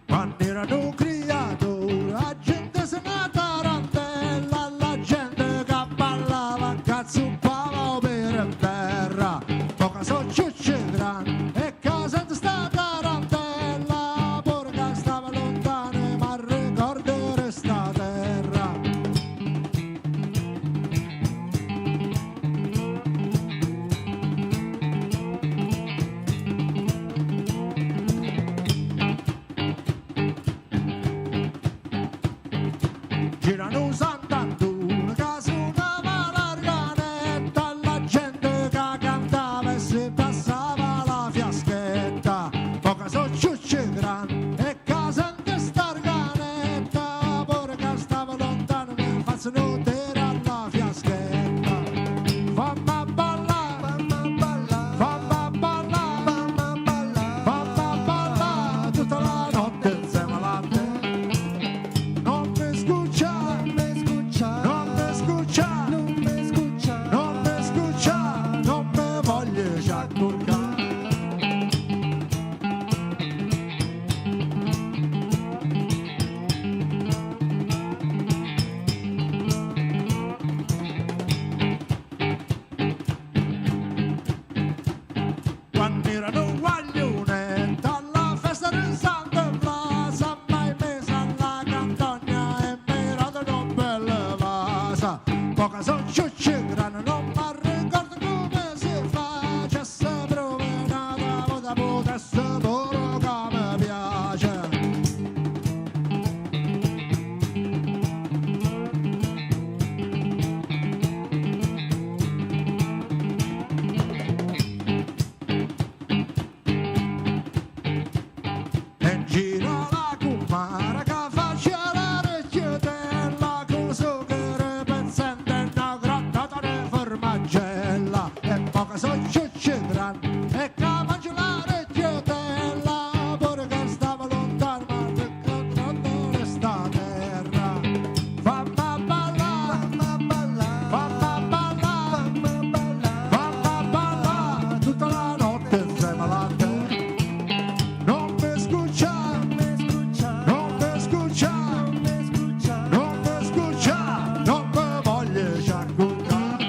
Quando erano criato, la gente se ne tarantella, la gente che ballava, cazzuppava per terra, poca so ciucci grandi, e casa di sta tarantella, pure che stava lontano, ma ricordo resta terra. Girano un Sant'Antonio che suonava la organetta, la gente che cantava e si passava la fiaschetta, poca so ciucci grandi e che sente sta organetta, pure che stava lontano mi facciano dire alla fiaschetta. Fammi ballare, fammi ballare, fammi ballare, fammi ballare, fammi ballare tutta la notte insieme a te. Non mi scuccia, non mi scuccia, non mi scuccia, non mi scuccia, non mi scuccia, non mi voglio sciacquarcare. Quando erano guaglione dalla festa di Santa Blasa, mai messa alla cantogna e mirata non bella vasa, poca so ciucci grana, non mi ricordo come si fa, c'è sempre una volta potesse pure che mi piace. E gira la cumara che faccia la recchiatella, con zucchero pezzente e una grattata di formaggella, e poca so ciucci grandi e che mangia la recchiatella, pure che stava lontano ma ricordo resta terra. Fammi ballare, fammi ballare, fammi ballare, fammi ballare, fammi ballare tutta la notte insieme a te. Non mi scuccia, non mi scuccia, non mi scuccia, non mi scuccia, non mi scuccia, non mi voglio sciacquarcare.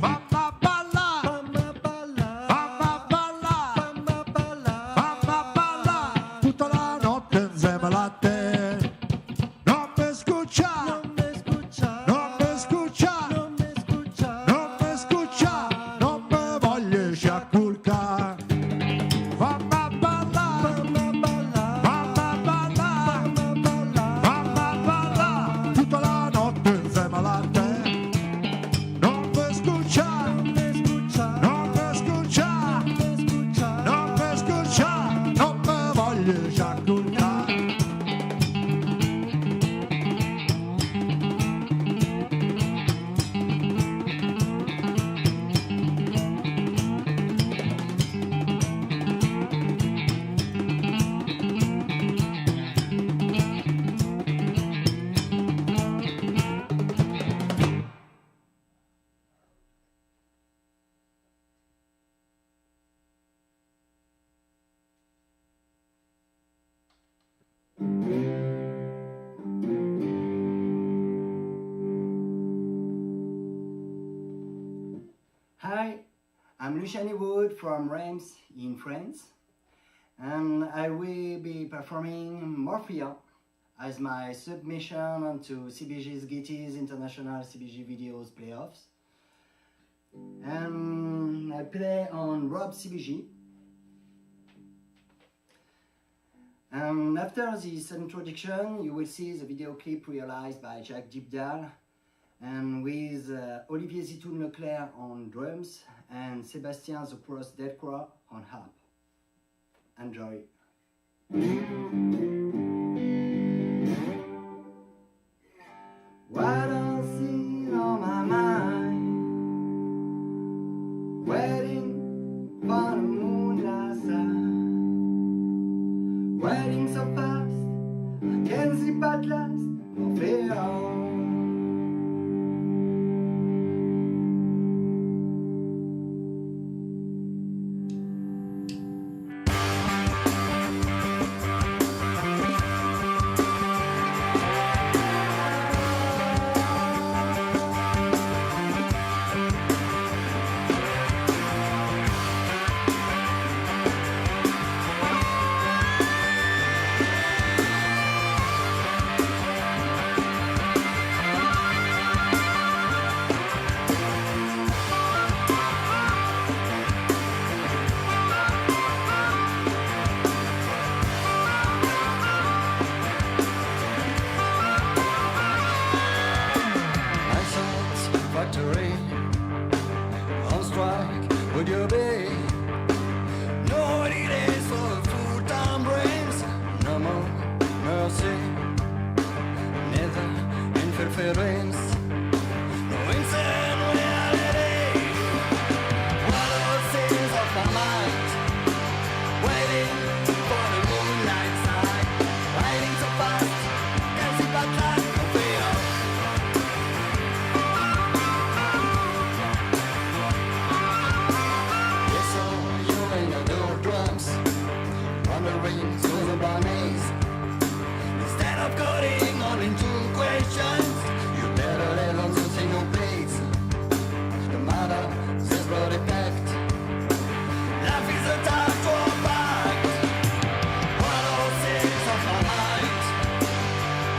Fammi ballare, fammi ballare, fammi ballare, fammi ballare, fammi ballare tutta la notte insieme a te. Non mi scuccia, non mi scuccia, non mi scuccia, non mi scuccia, non mi scuccia, non mi voglio sciacquarcare. Fammi ballare, fammi ballare, fammi ballare, fammi ballare, fammi ballare tutta la notte insieme a te. Non mi scuccia, non mi scuccia, non mi scuccia, non mi scuccia, non mi scuccia, non mi voglio sciacquarcare. Hi, I'm Luciani Wood from Reims in France. And I will be performing Morphia as my submission onto CBG's Gitty's International CBG Videos Playoffs. And I play on Rob CBG. And after this introduction, you will see the video clip realized by Jack Deepdale and with Olivier Zitoun-Leclerc on drums and Sébastien the Cross Delcroix on harp. Enjoy. What else is on my mind? Waiting for the moonlight side. Waiting so fast, I can't sleep at last, no fear. Factory on strike, would you be? No holidays for full-time brains, no more mercy, neither interference, no insane reality. What all scenes of my mind, waiting for the moonlight side, riding so fast, can't see but like no fear. Wandering through the bunnies. Instead of cutting on into questions, you better let on to single plates. The matter says blood effect. Life is a time to unpack. What all sins of my mind,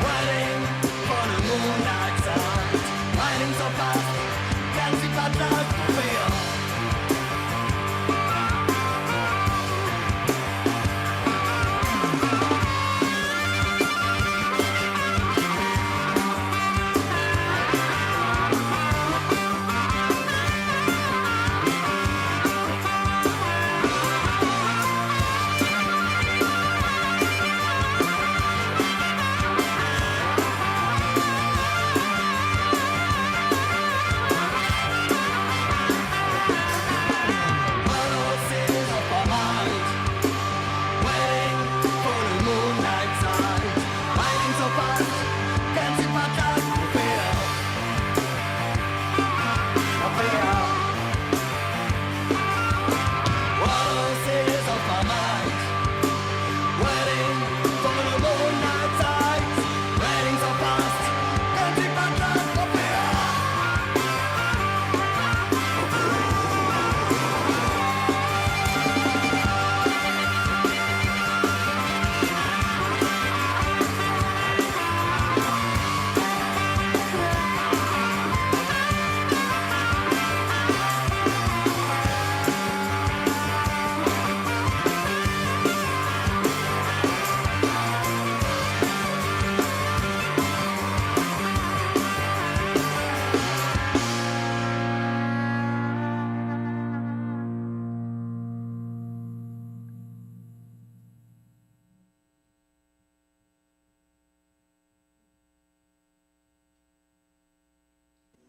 waiting for the moonlight side, riding so fast, can't see but life for fear.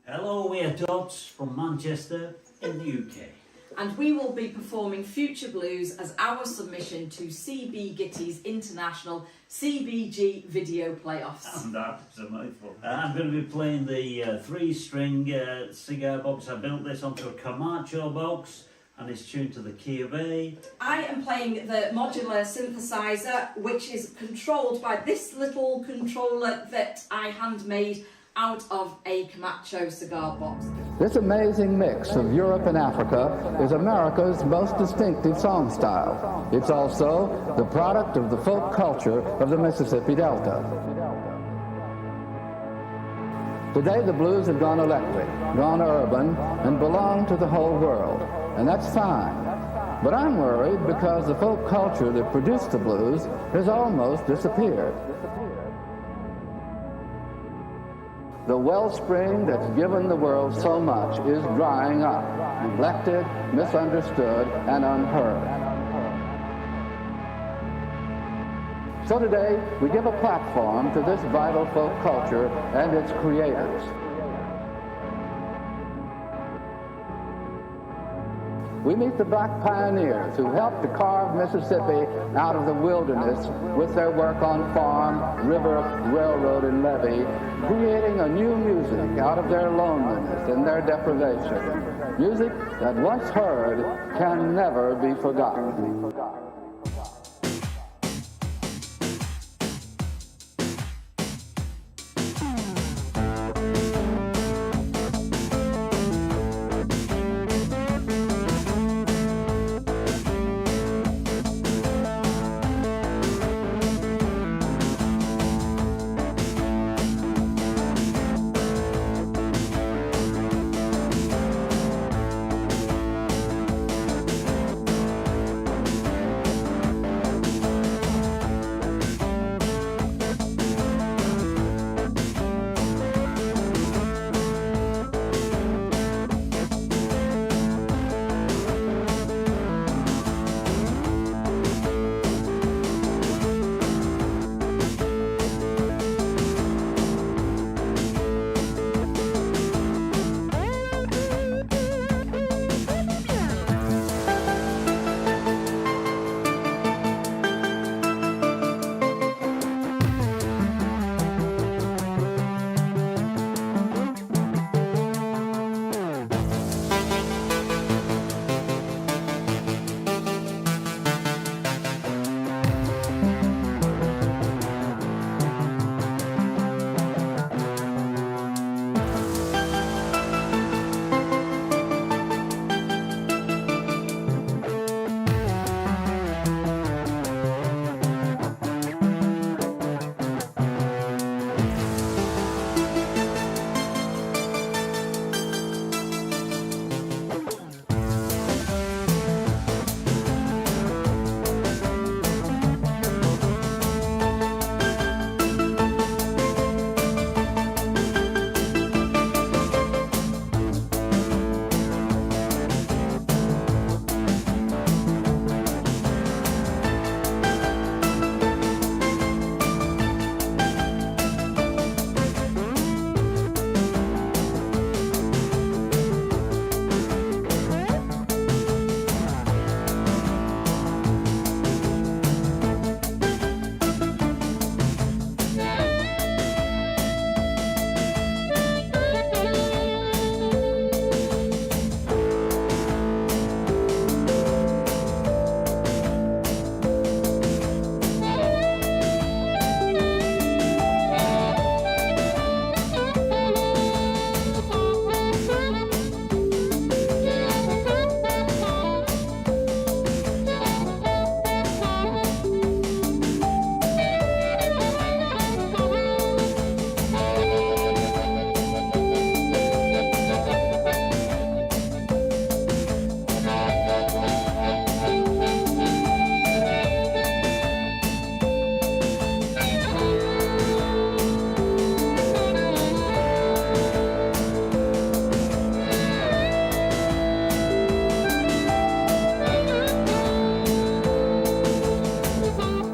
Hello, we're Dodds from Manchester in the UK. And we will be performing Future Blues as our submission to CB Gitty's International CBG Video Playoffs. And that's a mouthful. I'm going to be playing the three-string Cigar box. I built this onto a Camacho box and it's tuned to the key of A. I am playing the modular synthesizer, which is controlled by this little controller that I handmade out of a Camacho cigar box. This amazing mix of Europe and Africa is America's most distinctive song style. It's also the product of the folk culture of the Mississippi Delta. Today the blues have gone electric, gone urban, and belong to the whole world. And that's fine. But I'm worried because the folk culture that produced the blues has almost disappeared. The wellspring that's given the world so much is drying up, neglected, misunderstood, and unheard. So today, we give a platform to this vital folk culture and its creators. We meet the black pioneers who helped to carve Mississippi out of the wilderness with their work on farm, river, railroad, and levee, creating a new music out of their loneliness and their deprivation. Music that once heard can never be forgotten.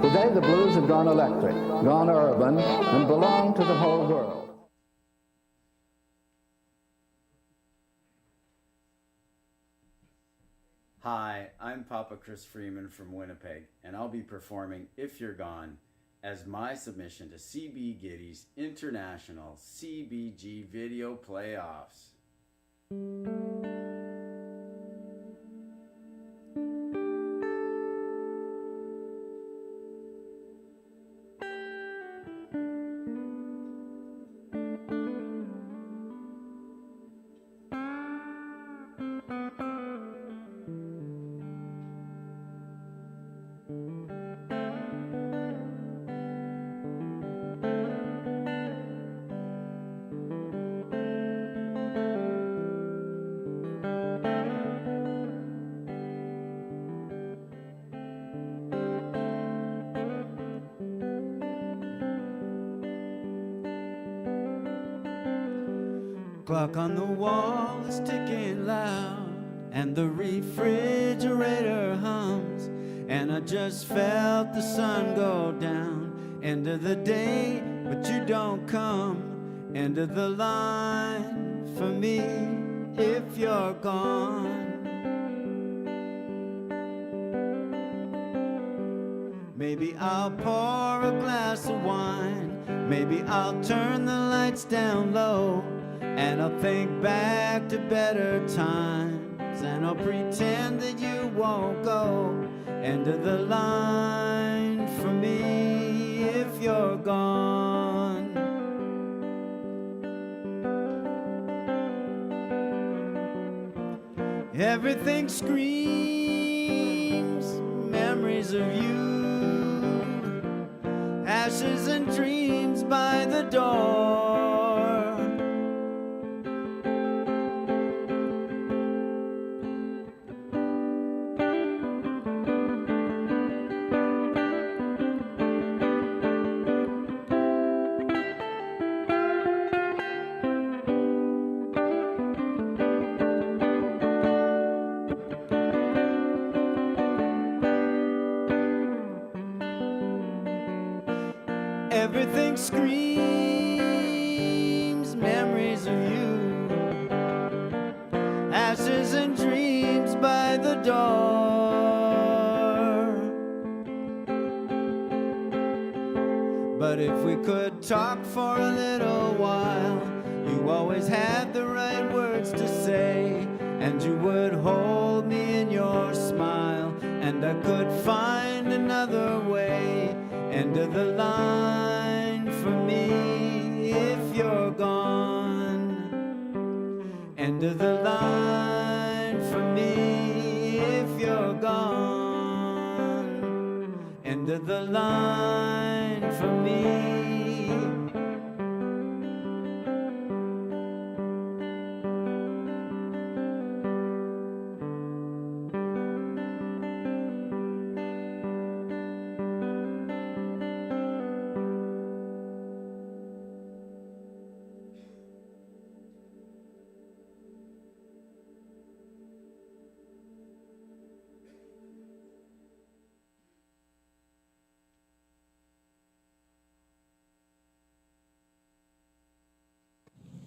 Today the blues have gone electric, gone urban, and belong to the whole world. Hi, I'm Papa Chris Freeman from Winnipeg, and I'll be performing If You're Gone as my submission to CB Giddy's International CBG Video Playoffs. clock on the wall is ticking loud, and the refrigerator hums, and I just felt the sun go down. End of the day, but you don't come. End of the line for me if you're gone. Maybe I'll pour a glass of wine, maybe I'll turn the lights down low, and I'll think back to better times, and I'll pretend that you won't go. End of the line for me if you're gone. Everything screams memories of you, ashes and dreams by the door. Everything screams memories of you, ashes and dreams by the door. But if we could talk for a little while, you always had the right words to say, and you would hold me in your smile, and I could find another way. End of the line for me if you're gone. End of the line for me if you're gone. End of the line for me.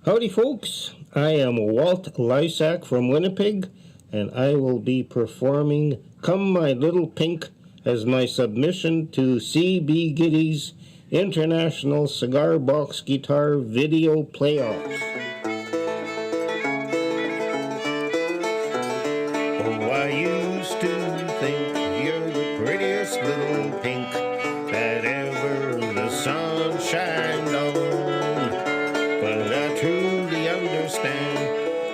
Howdy folks, I am Walt Lysak from Winnipeg, and I will be performing Come My Little Pink as my submission to C.B. Giddy's International Cigar Box Guitar Video Playoffs. Oh, I used to think you're the prettiest little pink that ever the sun shined on. But I truly understand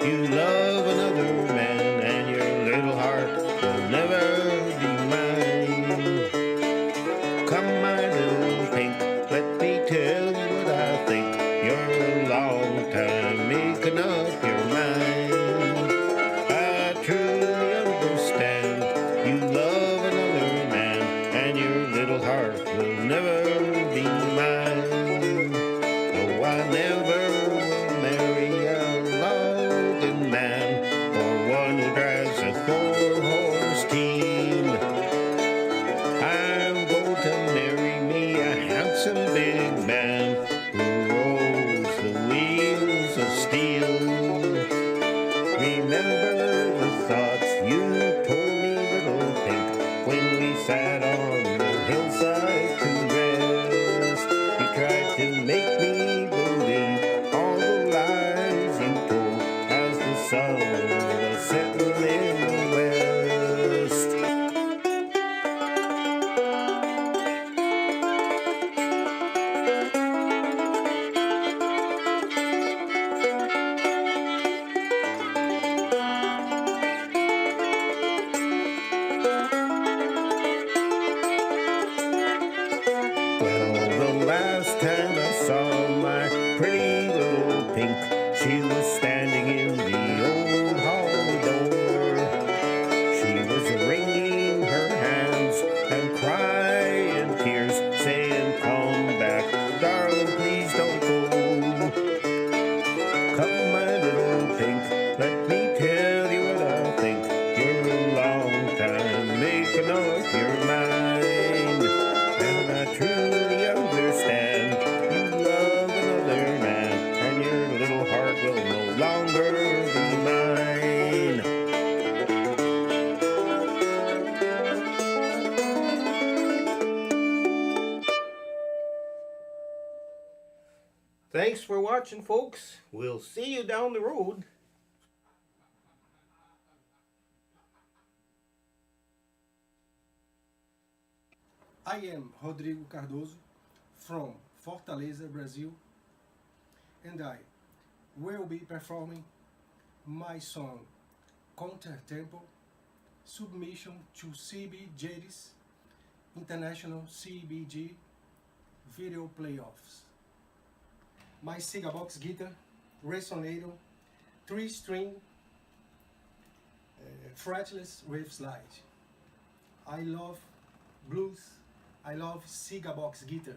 you love another man, and your little heart will never be mine. Come, my little pink, let me tell you what I think. You're a long time making up your mind. I truly understand you love another man, and your little heart will never be mine. Oh, I never four-horse team. I'm going to marry me a handsome big man who rolls the wheels of steel. Remember the thoughts you told me, little pink, when we sat on the hillside to rest. You tried to make me believe all the lies you told as the sun was setting in. Thanks for watching, folks. We'll see you down the road. I am Rodrigo Cardoso from Fortaleza, Brazil, and I will be performing my song Countertempo, submission to CBG's International CBG Video Playoffs. My Cigar box guitar, resonator, 3-string, fretless with slide. I love blues. I love Cigar box guitar.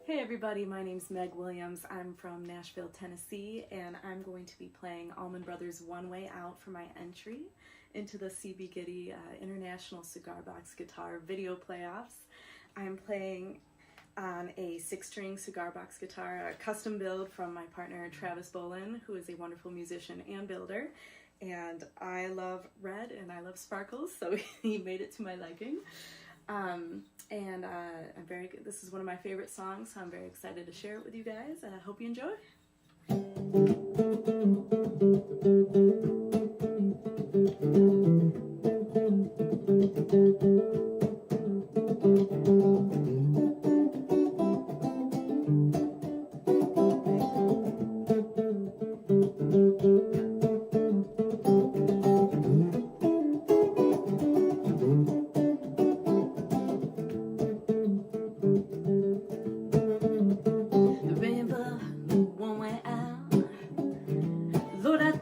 Hey everybody, my name's Meg Williams. I'm from Nashville, Tennessee, and I'm going to be playing Allman Brothers' One Way Out for my entry into the CB Giddy International Cigar Box Guitar Video Playoffs. I'm playing on a 6-string cigar box guitar, a custom build from my partner Travis Bolin, who is a wonderful musician and builder. And I love red and I love sparkles, so he made it to my liking. I'm very good. This is one of my favorite songs, so I'm very excited to share it with you guys. I hope you enjoy.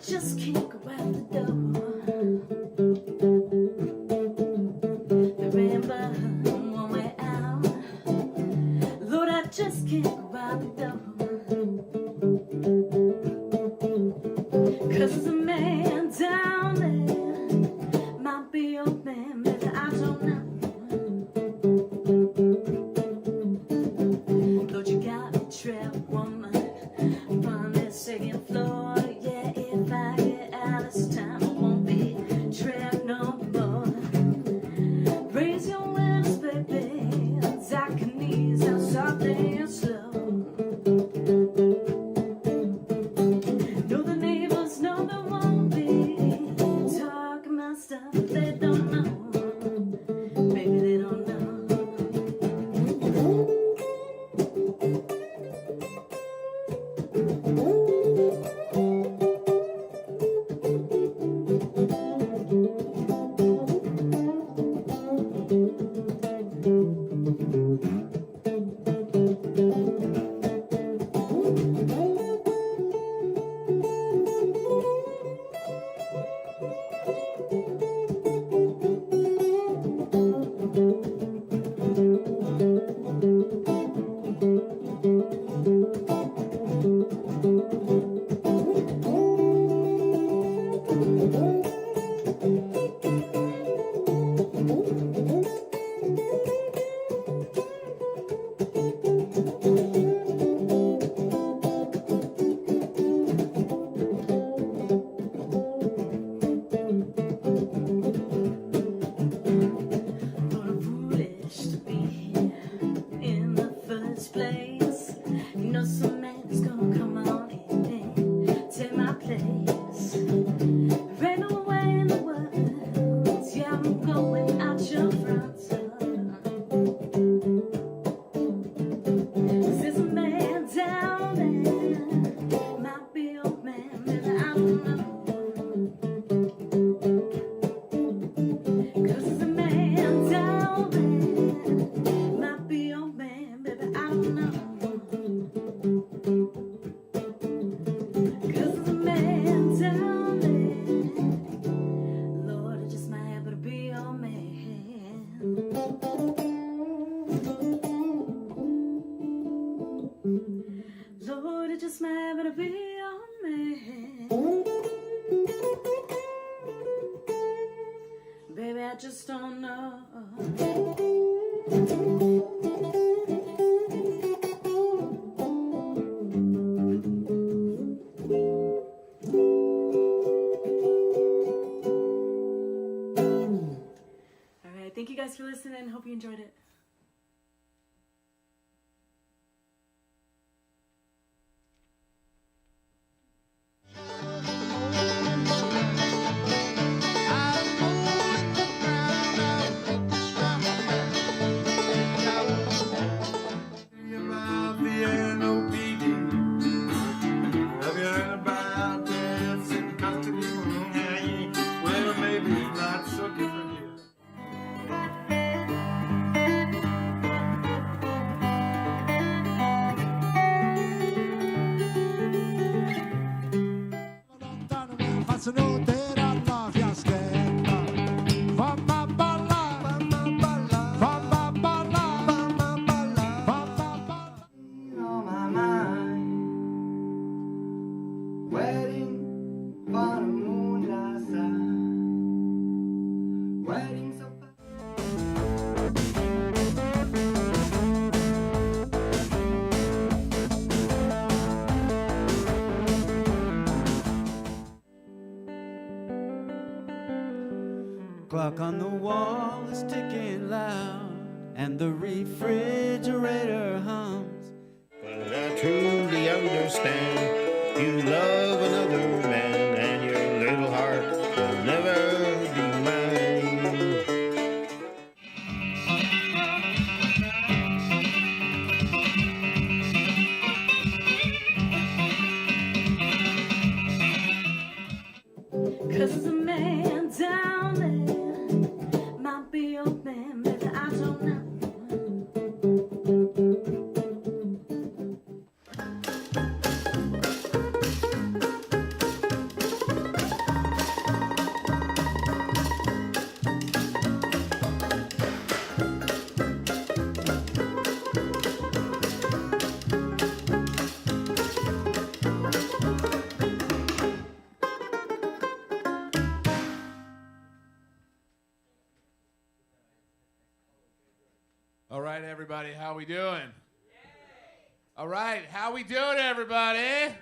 Just can't go out the door. Remember, one way out. All right, thank you guys for listening. Hope you enjoyed it. About the NOPD. Have you heard about this in custody? Well, maybe not so different here. Lontano mi faccio notare alla fiaschetta. Fammi a ballare, fammi a ballare. On my mind, waiting for the moonlight side, waiting so. Clock on the wall is ticking loud, and the refrigerator hums. But I truly understand you love another man, and your little heart will never be mine. Cause the man down there might be your man, but I don't know. All right, everybody, how we doing? All right, how we doing, everybody?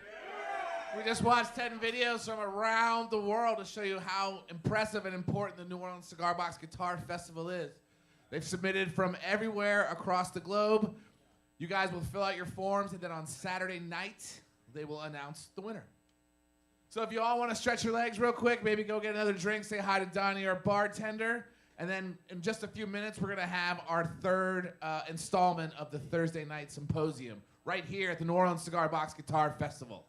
We just watched 10 videos from around the world to show you how impressive and important the New Orleans Cigar Box Guitar Festival is. They've submitted from everywhere across the globe. You guys will fill out your forms, and then on Saturday night, they will announce the winner. So if you all want to stretch your legs real quick, maybe go get another drink, say hi to Donnie, our bartender. And then in just a few minutes, we're going to have our third installment of the Thursday night symposium right here at the New Orleans Cigar Box Guitar Festival.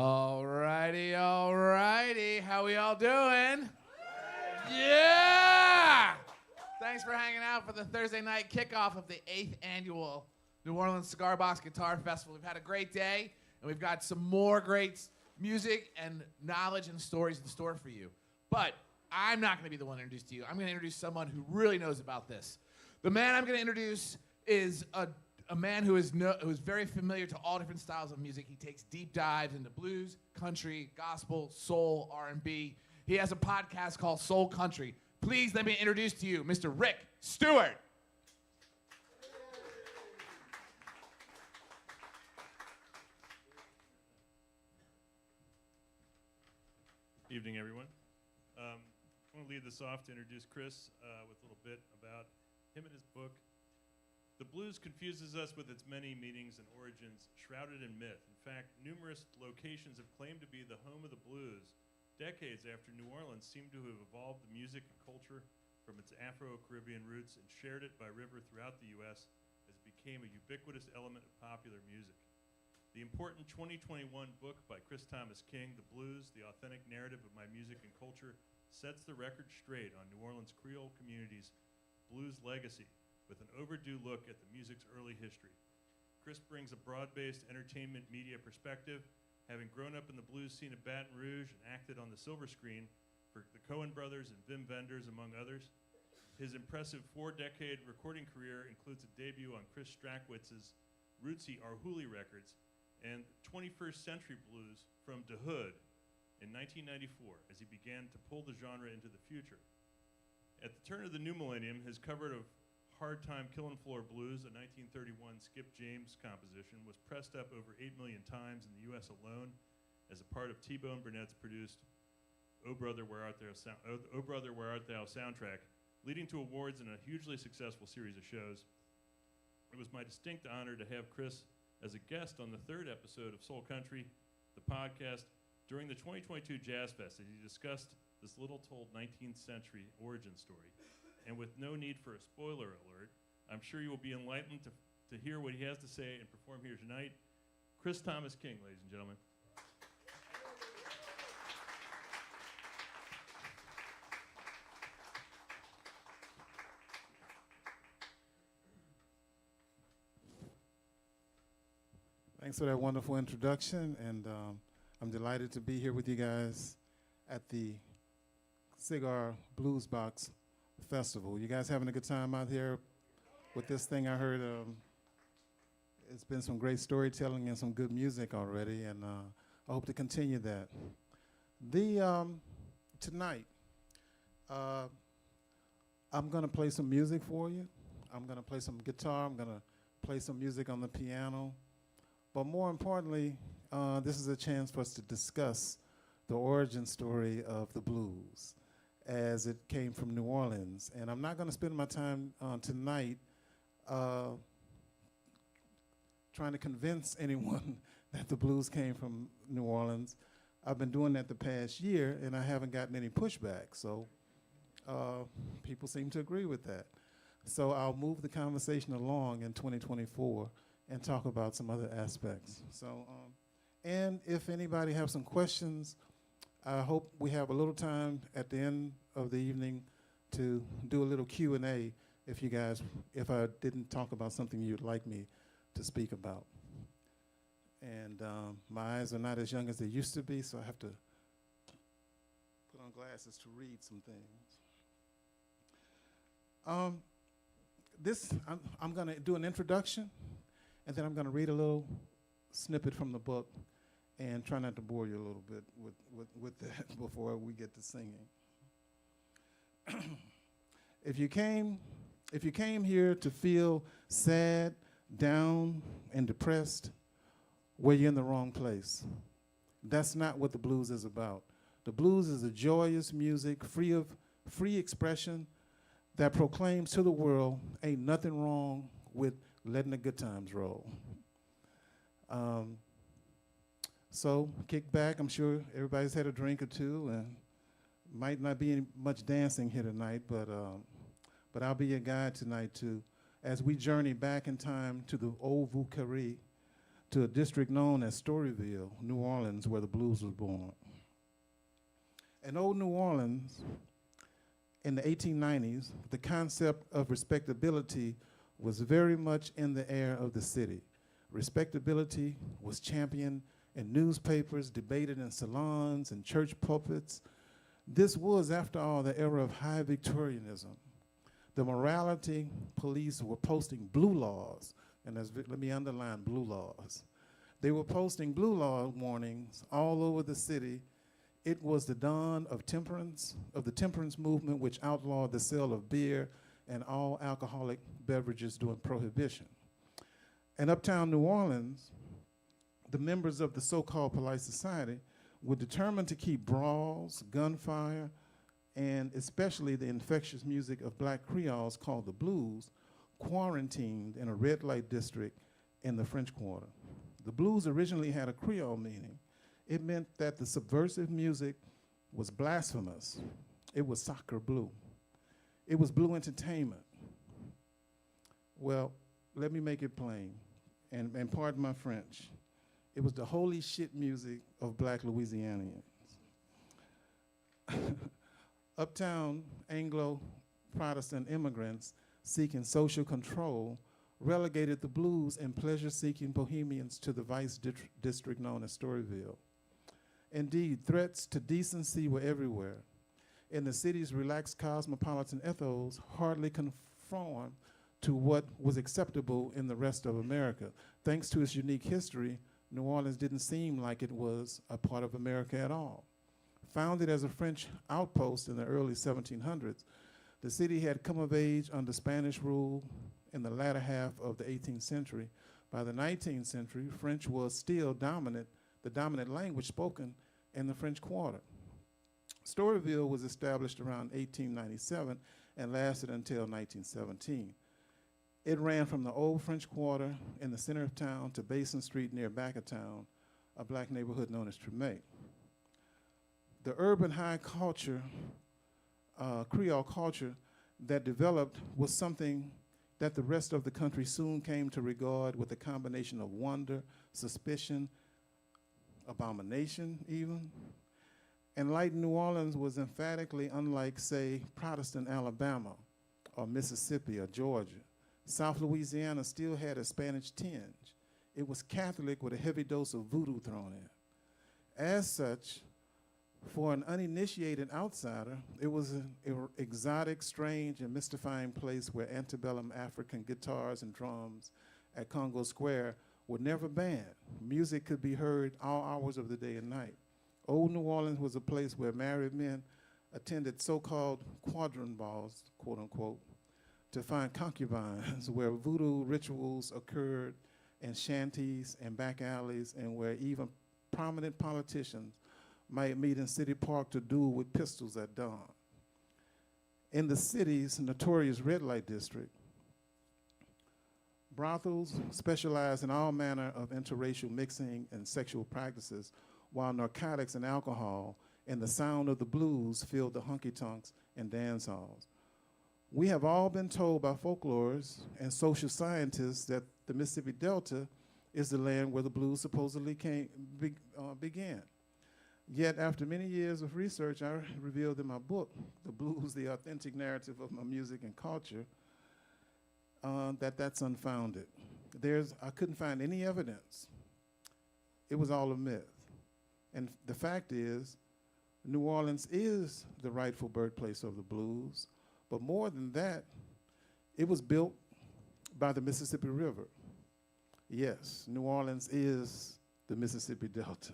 All righty. How we all doing? Yeah! Thanks for hanging out for the Thursday night kickoff of the 8th annual New Orleans Cigar Box Guitar Festival. We've had a great day, and we've got some more great music and knowledge and stories in store for you. But I'm not going to be the one to introduce to you. I'm going to introduce someone who really knows about this. The man I'm going to introduce is a man who is very familiar to all different styles of music. He takes deep dives into blues, country, gospel, soul, R&B. He has a podcast called Soul Country. Please let me introduce to you Mr. Rick Stewart. Evening, everyone. I want to lead this off to introduce Chris with a little bit about him and his book. The blues confuses us with its many meanings and origins shrouded in myth. In fact, numerous locations have claimed to be the home of the blues. Decades after New Orleans seemed to have evolved the music and culture from its Afro-Caribbean roots and shared it by river throughout the U.S. as it became a ubiquitous element of popular music. The important 2021 book by Chris Thomas King, The Blues, The Authentic Narrative of My Music and Culture, sets the record straight on New Orleans Creole community's blues legacy, with an overdue look at the music's early history. Chris brings a broad-based entertainment media perspective, having grown up in the blues scene of Baton Rouge and acted on the silver screen for the Coen Brothers and Vim Vendors, among others. His impressive 4-decade recording career includes a debut on Chris Strackwitz's Rootsy Arhoolie Records and 21st Century Blues from Da Hood in 1994, as he began to pull the genre into the future. At the turn of the new millennium, his cover of Hard Time Killin' Floor Blues, a 1931 Skip James composition, was pressed up over 8 million times in the U.S. alone as a part of T-Bone Burnett's produced Oh Brother, Where Art Thou soundtrack, leading to awards and a hugely successful series of shows. It was my distinct honor to have Chris as a guest on the 3rd episode of Soul Country, the podcast, during the 2022 Jazz Fest, as he discussed this little-told 19th century origin story. And with no need for a spoiler alert, I'm sure you will be enlightened to hear what he has to say and perform here tonight. Chris Thomas King, ladies and gentlemen. Thanks for that wonderful introduction, and I'm delighted to be here with you guys at the Cigar Blues Box Festival. You guys having a good time out here with this thing? I heard it's been some great storytelling and some good music already, and I hope to continue that. Tonight, I'm going to play some music for you. I'm going to play some guitar. I'm going to play some music on the piano. But more importantly, this is a chance for us to discuss the origin story of the blues as it came from New Orleans. And I'm not going to spend my time tonight trying to convince anyone that the blues came from New Orleans. I've been doing that the past year, and I haven't gotten any pushback. So people seem to agree with that. So I'll move the conversation along in 2024 and talk about some other aspects. So, and if anybody have some questions, I hope we have a little time at the end of the evening to do a little Q&A if I didn't talk about something you'd like me to speak about. And my eyes are not as young as they used to be, so I have to put on glasses to read some things. I'm gonna do an introduction, and then I'm going to read a little snippet from the book and try not to bore you a little bit with that before we get to singing. If you came here to feel sad, down, and depressed, well, you're in the wrong place. That's not what the blues is about. The blues is a joyous music, free expression that proclaims to the world, ain't nothing wrong with letting the good times roll. So kick back. I'm sure everybody's had a drink or two, and might not be any much dancing here tonight, but I'll be your guide tonight as we journey back in time to the old Vieux Carré, to a district known as Storyville, New Orleans, where the blues was born. In old New Orleans, in the 1890s, the concept of respectability was very much in the air of the city. Respectability was championed in newspapers, debated in salons and church pulpits. This was, after all, the era of high Victorianism. The morality police were posting blue laws, and let me underline blue laws. They were posting blue law warnings all over the city. It was the dawn of the temperance movement, which outlawed the sale of beer and all alcoholic beverages during Prohibition. In uptown New Orleans, the members of the so-called polite society were determined to keep brawls, gunfire, and especially the infectious music of black Creoles called the blues, quarantined in a red light district in the French Quarter. The blues originally had a Creole meaning. It meant that the subversive music was blasphemous. It was sacre bleu. It was blue entertainment. Well, let me make it plain, and pardon my French. It was the holy shit music of black Louisianians. Uptown Anglo-Protestant immigrants seeking social control relegated the blues and pleasure-seeking bohemians to the vice district known as Storyville. Indeed, threats to decency were everywhere. In the city's relaxed cosmopolitan ethos hardly conformed to what was acceptable in the rest of America. Thanks to its unique history, New Orleans didn't seem like it was a part of America at all. Founded as a French outpost in the early 1700s, the city had come of age under Spanish rule in the latter half of the 18th century. By the 19th century, French was still the dominant language spoken in the French Quarter. Storyville was established around 1897 and lasted until 1917. It ran from the old French Quarter in the center of town to Basin Street near back of town, a black neighborhood known as Tremay. The urban high culture, Creole culture that developed was something that the rest of the country soon came to regard with a combination of wonder, suspicion, abomination even. Enlightened New Orleans was emphatically unlike, say, Protestant Alabama or Mississippi or Georgia. South Louisiana still had a Spanish tinge. It was Catholic with a heavy dose of voodoo thrown in. As such, for an uninitiated outsider, it was an exotic, strange, and mystifying place where antebellum African guitars and drums at Congo Square were never banned. Music could be heard all hours of the day and night. Old New Orleans was a place where married men attended so-called quadroon balls, quote unquote, to find concubines, where voodoo rituals occurred in shanties and back alleys, and where even prominent politicians might meet in City Park to duel with pistols at dawn. In the city's notorious red light district, brothels specialized in all manner of interracial mixing and sexual practices, while narcotics and alcohol and the sound of the blues filled the honky-tonks and dance halls. We have all been told by folklorists and social scientists that the Mississippi Delta is the land where the blues supposedly began. Yet, after many years of research, I revealed in my book, The Blues, the Authentic Narrative of My Music and Culture, that's unfounded. I couldn't find any evidence. It was all a myth. And the fact is, New Orleans is the rightful birthplace of the blues, but more than that, it was built by the Mississippi River. Yes, New Orleans is the Mississippi Delta.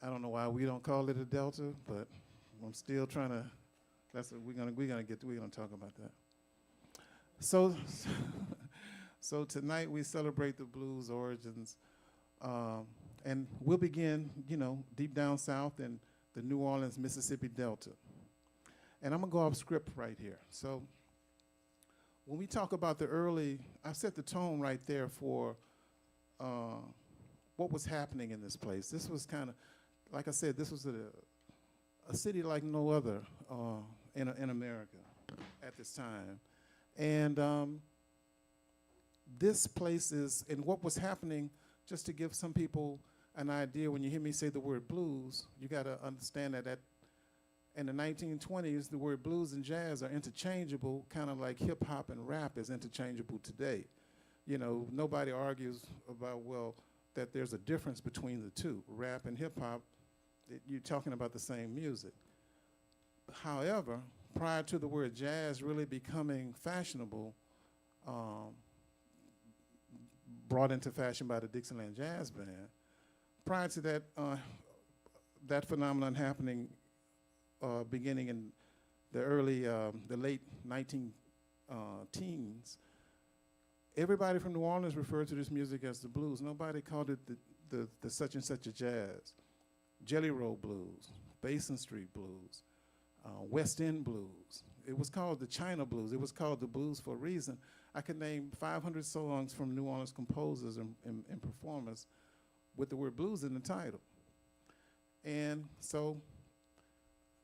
I don't know why we don't call it a delta, but I'm still trying to. We're gonna talk about that. So tonight we celebrate the blues origins, and we'll begin, deep down south in the New Orleans, Mississippi Delta. And I'm gonna go off script right here. So when we talk about I set the tone right there for what was happening in this place. This was kind of, like I said, this was a city like no other in America at this time. And this place is, and what was happening, just to give some people an idea, when you hear me say the word blues, you got to understand that in the 1920s, the word blues and jazz are interchangeable, kind of like hip hop and rap is interchangeable today. You know, nobody argues about, well, that there's a difference between the two. Rap and hip hop, you're talking about the same music. However, prior to the word jazz really becoming fashionable, brought into fashion by the Dixieland Jazz Band, prior to that, that phenomenon happening, beginning in the late 19 teens, everybody from New Orleans referred to this music as the blues. Nobody called it the such and such a jazz. Jelly Roll Blues, Basin Street Blues, West End Blues. It was called the China Blues. It was called the blues for a reason. I could name 500 songs from New Orleans composers and performers with the word blues in the title. And so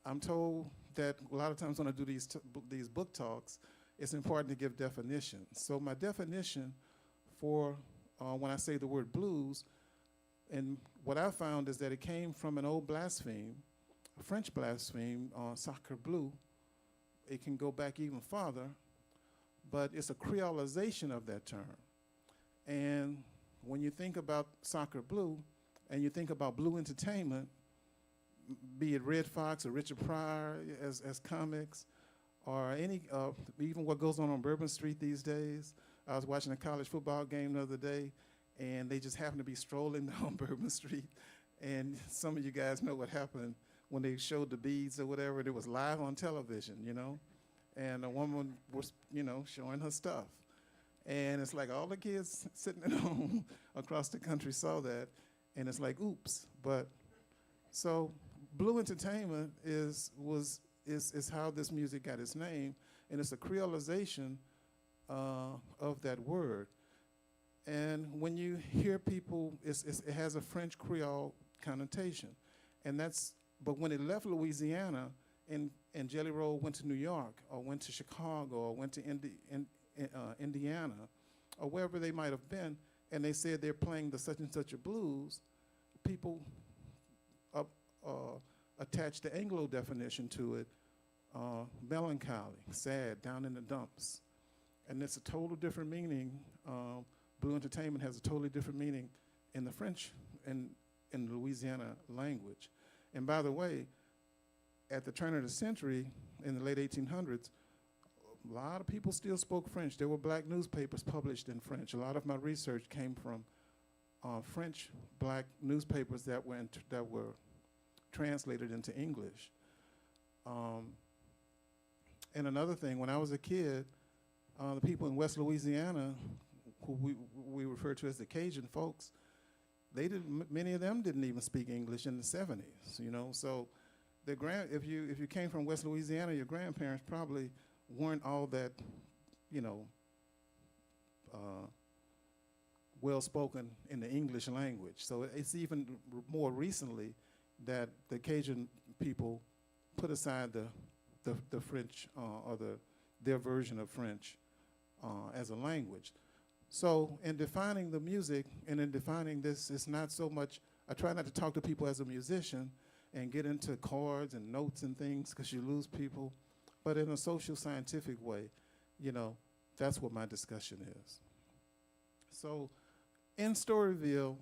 I'm told that a lot of times when I do these book talks, it's important to give definitions. So my definition for when I say the word blues, and what I found is that it came from an old blaspheme, a French blaspheme, sacre bleu. It can go back even farther, but it's a creolization of that term. And when you think about sacre bleu, and you think about blue entertainment, be it Red Fox or Richard Pryor as comics, or any even what goes on Bourbon Street these days. I was watching a college football game the other day, and they just happened to be strolling down Bourbon Street, and some of you guys know what happened when they showed the beads or whatever. It was live on television, you know, and a woman was, you know, showing her stuff, and it's like all the kids sitting at home across the country saw that, and it's like, oops. But so blue entertainment is how this music got its name, and it's a creolization of that word. And when you hear people, it has a French Creole connotation, and but when it left Louisiana and Jelly Roll went to New York or went to Chicago or went to Indiana or wherever they might have been, and they said they're playing the such and such a blues, people attached the Anglo definition to it, melancholy, sad, down in the dumps. And it's a total different meaning. Blue entertainment has a totally different meaning in the French and in the Louisiana language. And by the way, at the turn of the century, in the late 1800s, a lot of people still spoke French. There were black newspapers published in French. A lot of my research came from French black newspapers that were translated into English. And another thing, when I was a kid, the people in West Louisiana, who we refer to as the Cajun folks, many of them didn't even speak English in the 70s, you know. So if you came from West Louisiana, your grandparents probably weren't all that, you know, well-spoken in the English language. So it's even more recently that the Cajun people put aside the French or their version of French as a language. So in defining the music and in defining this, it's not so much, I try not to talk to people as a musician and get into chords and notes and things because you lose people, but in a social scientific way, you know, that's what my discussion is. So in Storyville,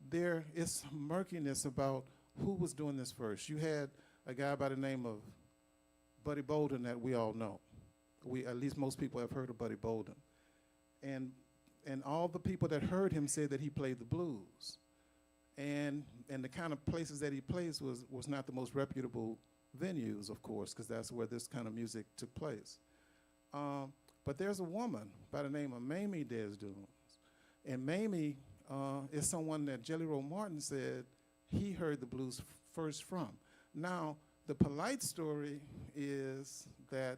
there is murkiness about who was doing this first. You had a guy by the name of Buddy Bolden that we all know. At least most people have heard of Buddy Bolden. And all the people that heard him said that he played the blues. And the kind of places that he plays was not the most reputable venues, of course, because that's where this kind of music took place. But there's a woman by the name of Mamie Desdunes. And Mamie is someone that Jelly Roll Martin said he heard the blues first from. Now, the polite story is that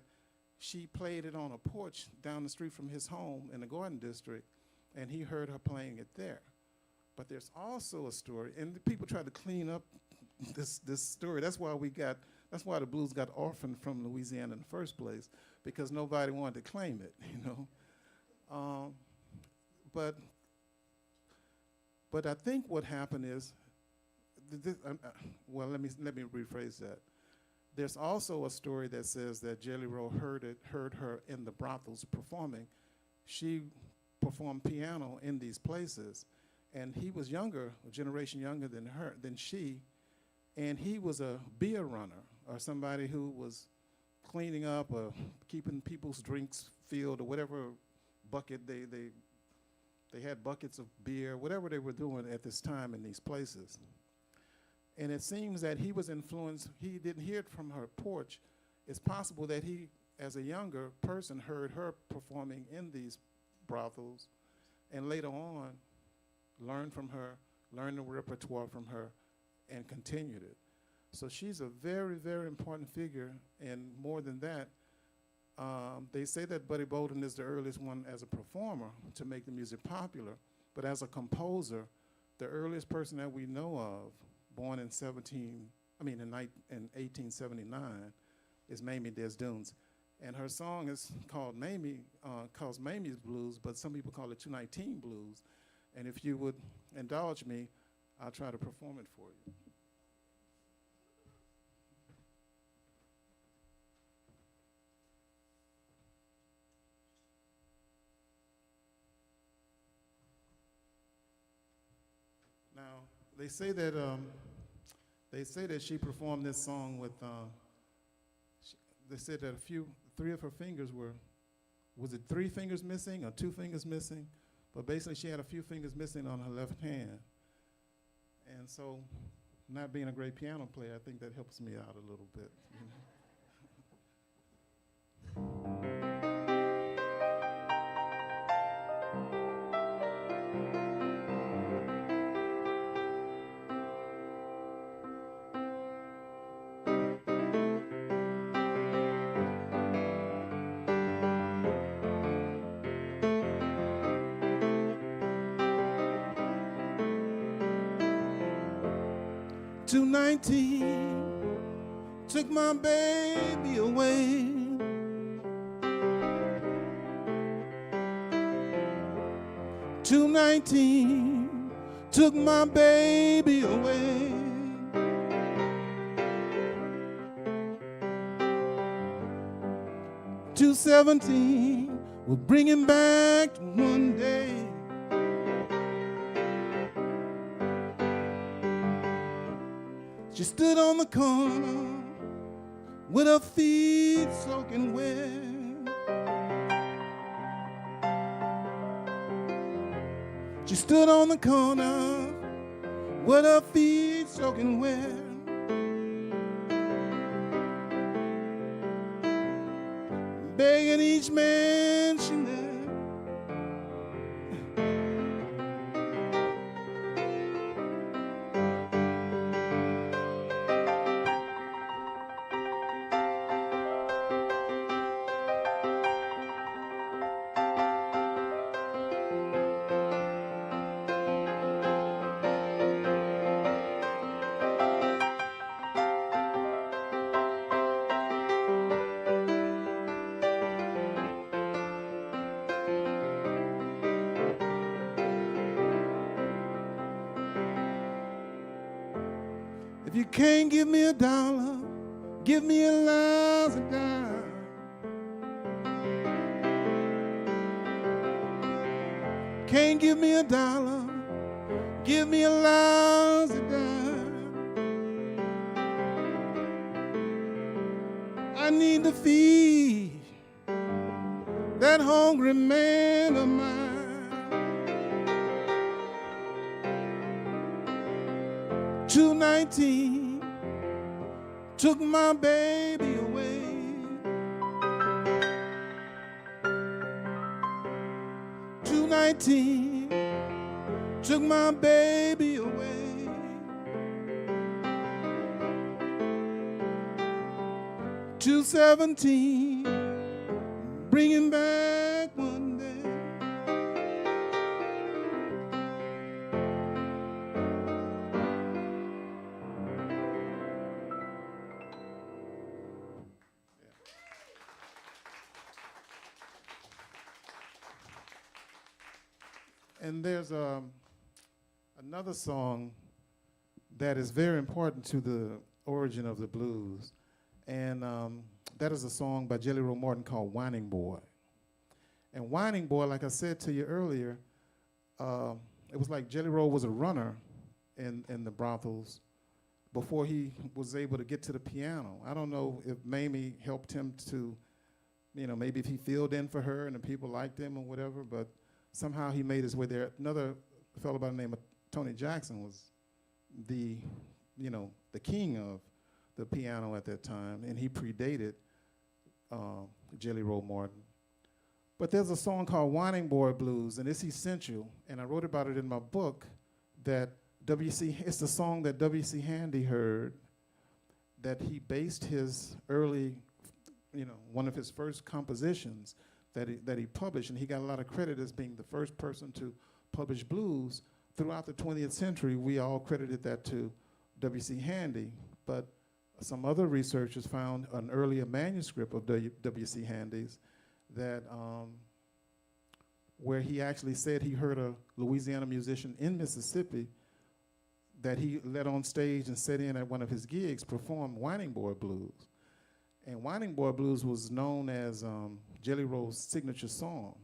she played it on a porch down the street from his home in the Gordon District, and he heard her playing it there. But there's also a story, and the people try to clean up this story. That's why the blues got orphaned from Louisiana in the first place, because nobody wanted to claim it, you know. Um, but I think what happened is, well, let me rephrase that. There's also a story that says that Jelly Roll heard her in the brothels performing. She performed piano in these places, and he was younger, a generation younger than she, and he was a beer runner or somebody who was cleaning up or keeping people's drinks filled or whatever bucket they had buckets of beer, whatever they were doing at this time in these places. And it seems that he was influenced, he didn't hear it from her porch. It's possible that he, as a younger person, heard her performing in these brothels, and later on learned from her, learned the repertoire from her, and continued it. So she's a very, very important figure, and more than that, they say that Buddy Bolden is the earliest one as a performer to make the music popular, but as a composer, the earliest person that we know of, born in 1879, is Mamie Des Dunes. And her song is called Mamie's Blues, but some people call it 219 Blues. And if you would indulge me, I'll try to perform it for you. Now, they say that she performed this song with, they said that three of her fingers was it 3 fingers missing or 2 fingers missing? But basically she had a few fingers missing on her left hand. And so, not being a great piano player, I think that helps me out a little bit. You know? 219 took my baby away. 219 took my baby away. 217 will bring him back one day. She stood on the corner with her feet soaking wet. She stood on the corner with her feet soaking wet. Begging each man she met. If you can't give me $1, give me $1,000. Can't give me $1, give me $1,000. I need to feed that hungry man of mine. 219 took my baby away. 219 took my baby away. 217 bring him back one day. And there's another song that is very important to the origin of the blues. And that is a song by Jelly Roll Morton called Whining Boy. And Whining Boy, like I said to you earlier, it was like Jelly Roll was a runner in the brothels before he was able to get to the piano. I don't know if Mamie helped him to, you know, maybe if he filled in for her and the people liked him or whatever, but somehow he made his way there. Another fellow by the name of Tony Jackson was the, you know, the king of the piano at that time, and he predated Jelly Roll Morton. But there's a song called Whining Boy Blues, and it's essential, and I wrote about it in my book, that it's the song that W.C. Handy heard, that he based his early, you know, one of his first compositions that he published, and he got a lot of credit as being the first person to publish blues. Throughout the 20th century, we all credited that to W.C. Handy, but some other researchers found an earlier manuscript of W.C. Handy's that where he actually said he heard a Louisiana musician in Mississippi that he led on stage and set in at one of his gigs perform Whining Boy Blues. And Whining Boy Blues was known as Jelly Roll's signature song.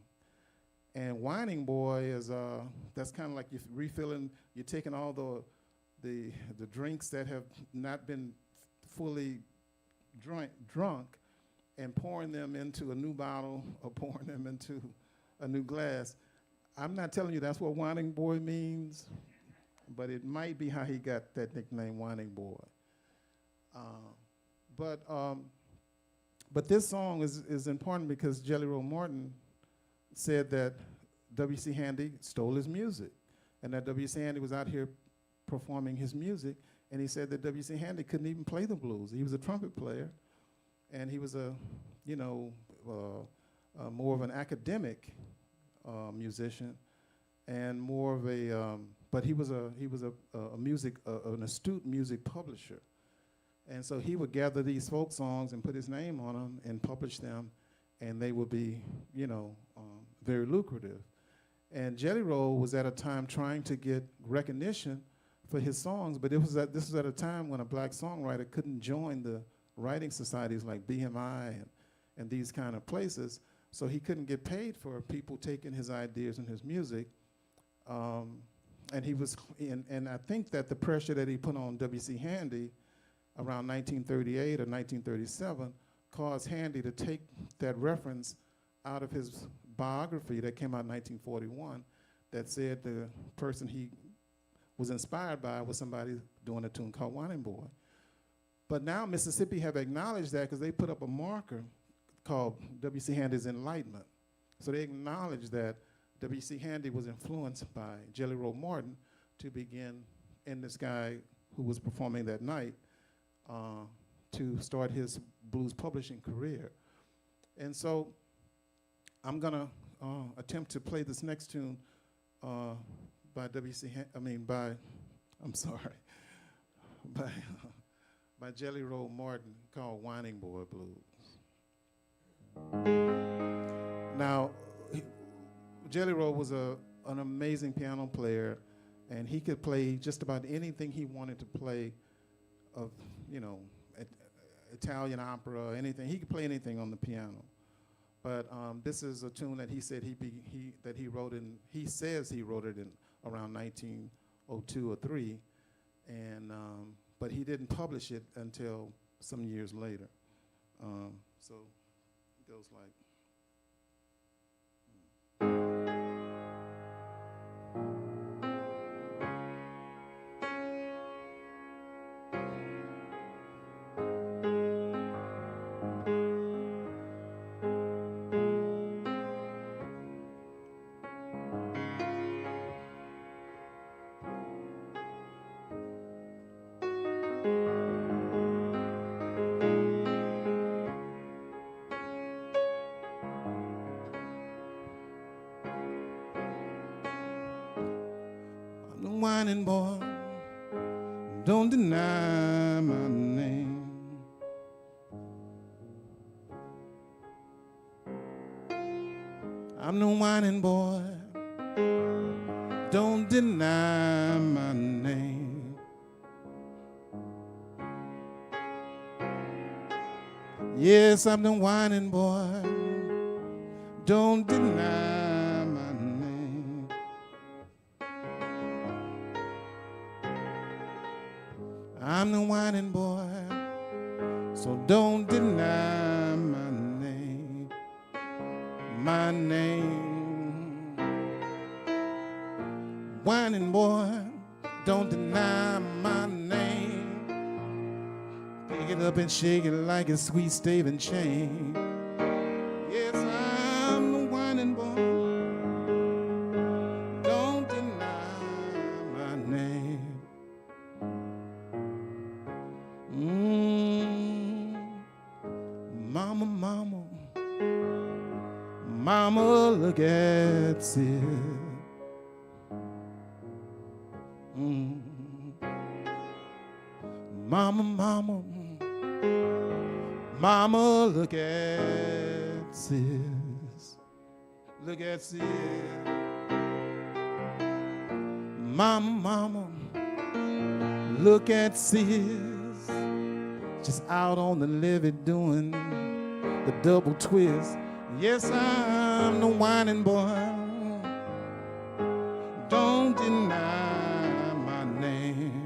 And Whining Boy is, that's kind of like you're refilling, you're taking all the drinks that have not been fully drunk and pouring them into a new bottle or pouring them into a new glass. I'm not telling you that's what Whining Boy means, but it might be how he got that nickname, Whining Boy. But this song is important because Jelly Roll Morton said that W.C. Handy stole his music, and that W.C. Handy was out here performing his music, and he said that W.C. Handy couldn't even play the blues. He was a trumpet player, and he was a, you know, more of an academic musician, and more of a, but he was an astute music publisher. And so he would gather these folk songs and put his name on them and publish them, and they would be, you know, very lucrative. And Jelly Roll was at a time trying to get recognition for his songs, but this was at a time when a black songwriter couldn't join the writing societies like BMI and these kind of places, so he couldn't get paid for people taking his ideas and his music. And he was, and I think that the pressure that he put on W.C. Handy around 1938 or 1937 caused Handy to take that reference out of his biography that came out in 1941 that said the person he was inspired by was somebody doing a tune called Whining Boy. But now Mississippi have acknowledged that because they put up a marker called W.C. Handy's Enlightenment. So they acknowledge that W.C. Handy was influenced by Jelly Roll Morton to begin, and this guy who was performing that night, to start his blues publishing career. And so I'm gonna attempt to play this next tune by by Jelly Roll Morton called Whining Boy Blues. Now, Jelly Roll was an amazing piano player, and he could play just about anything he wanted to play of, you know, Italian opera, anything. He could play anything on the piano. But this is a tune that he said he wrote in, he says he wrote it in around 1902 or 3, and but he didn't publish it until some years later. So it goes like. Whining boy, don't deny my name. I'm the whining boy, don't deny my name. Yes, I'm the whining boy, don't deny my name. I'm the whining boy, so don't deny my name. My name. Whining boy, don't deny my name. Pick it up and shake it like a sweet staving chain. Yes, I'm the whining boy, don't deny my name. Mama, mama, mama, look at Sid. Mama, mama, mama, look at sis. Look at sis. Mama, mama, look at sis. Just out on the levee doing the double twist. Yes, I'm the whining boy, don't deny my name.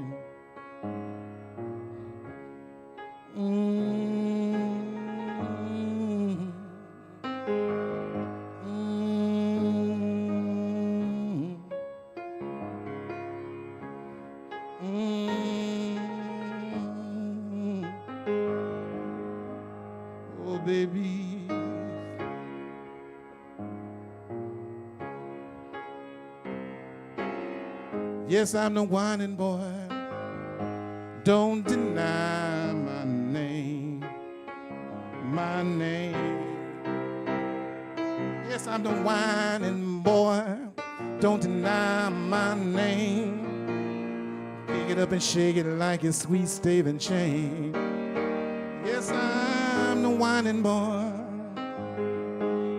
Oh, baby. Yes, I'm the whining boy, don't deny my name. My name. Yes, I'm the whining boy, don't deny my name. Pick it up and shake it like a sweet staving chain. Yes, I'm the whining boy,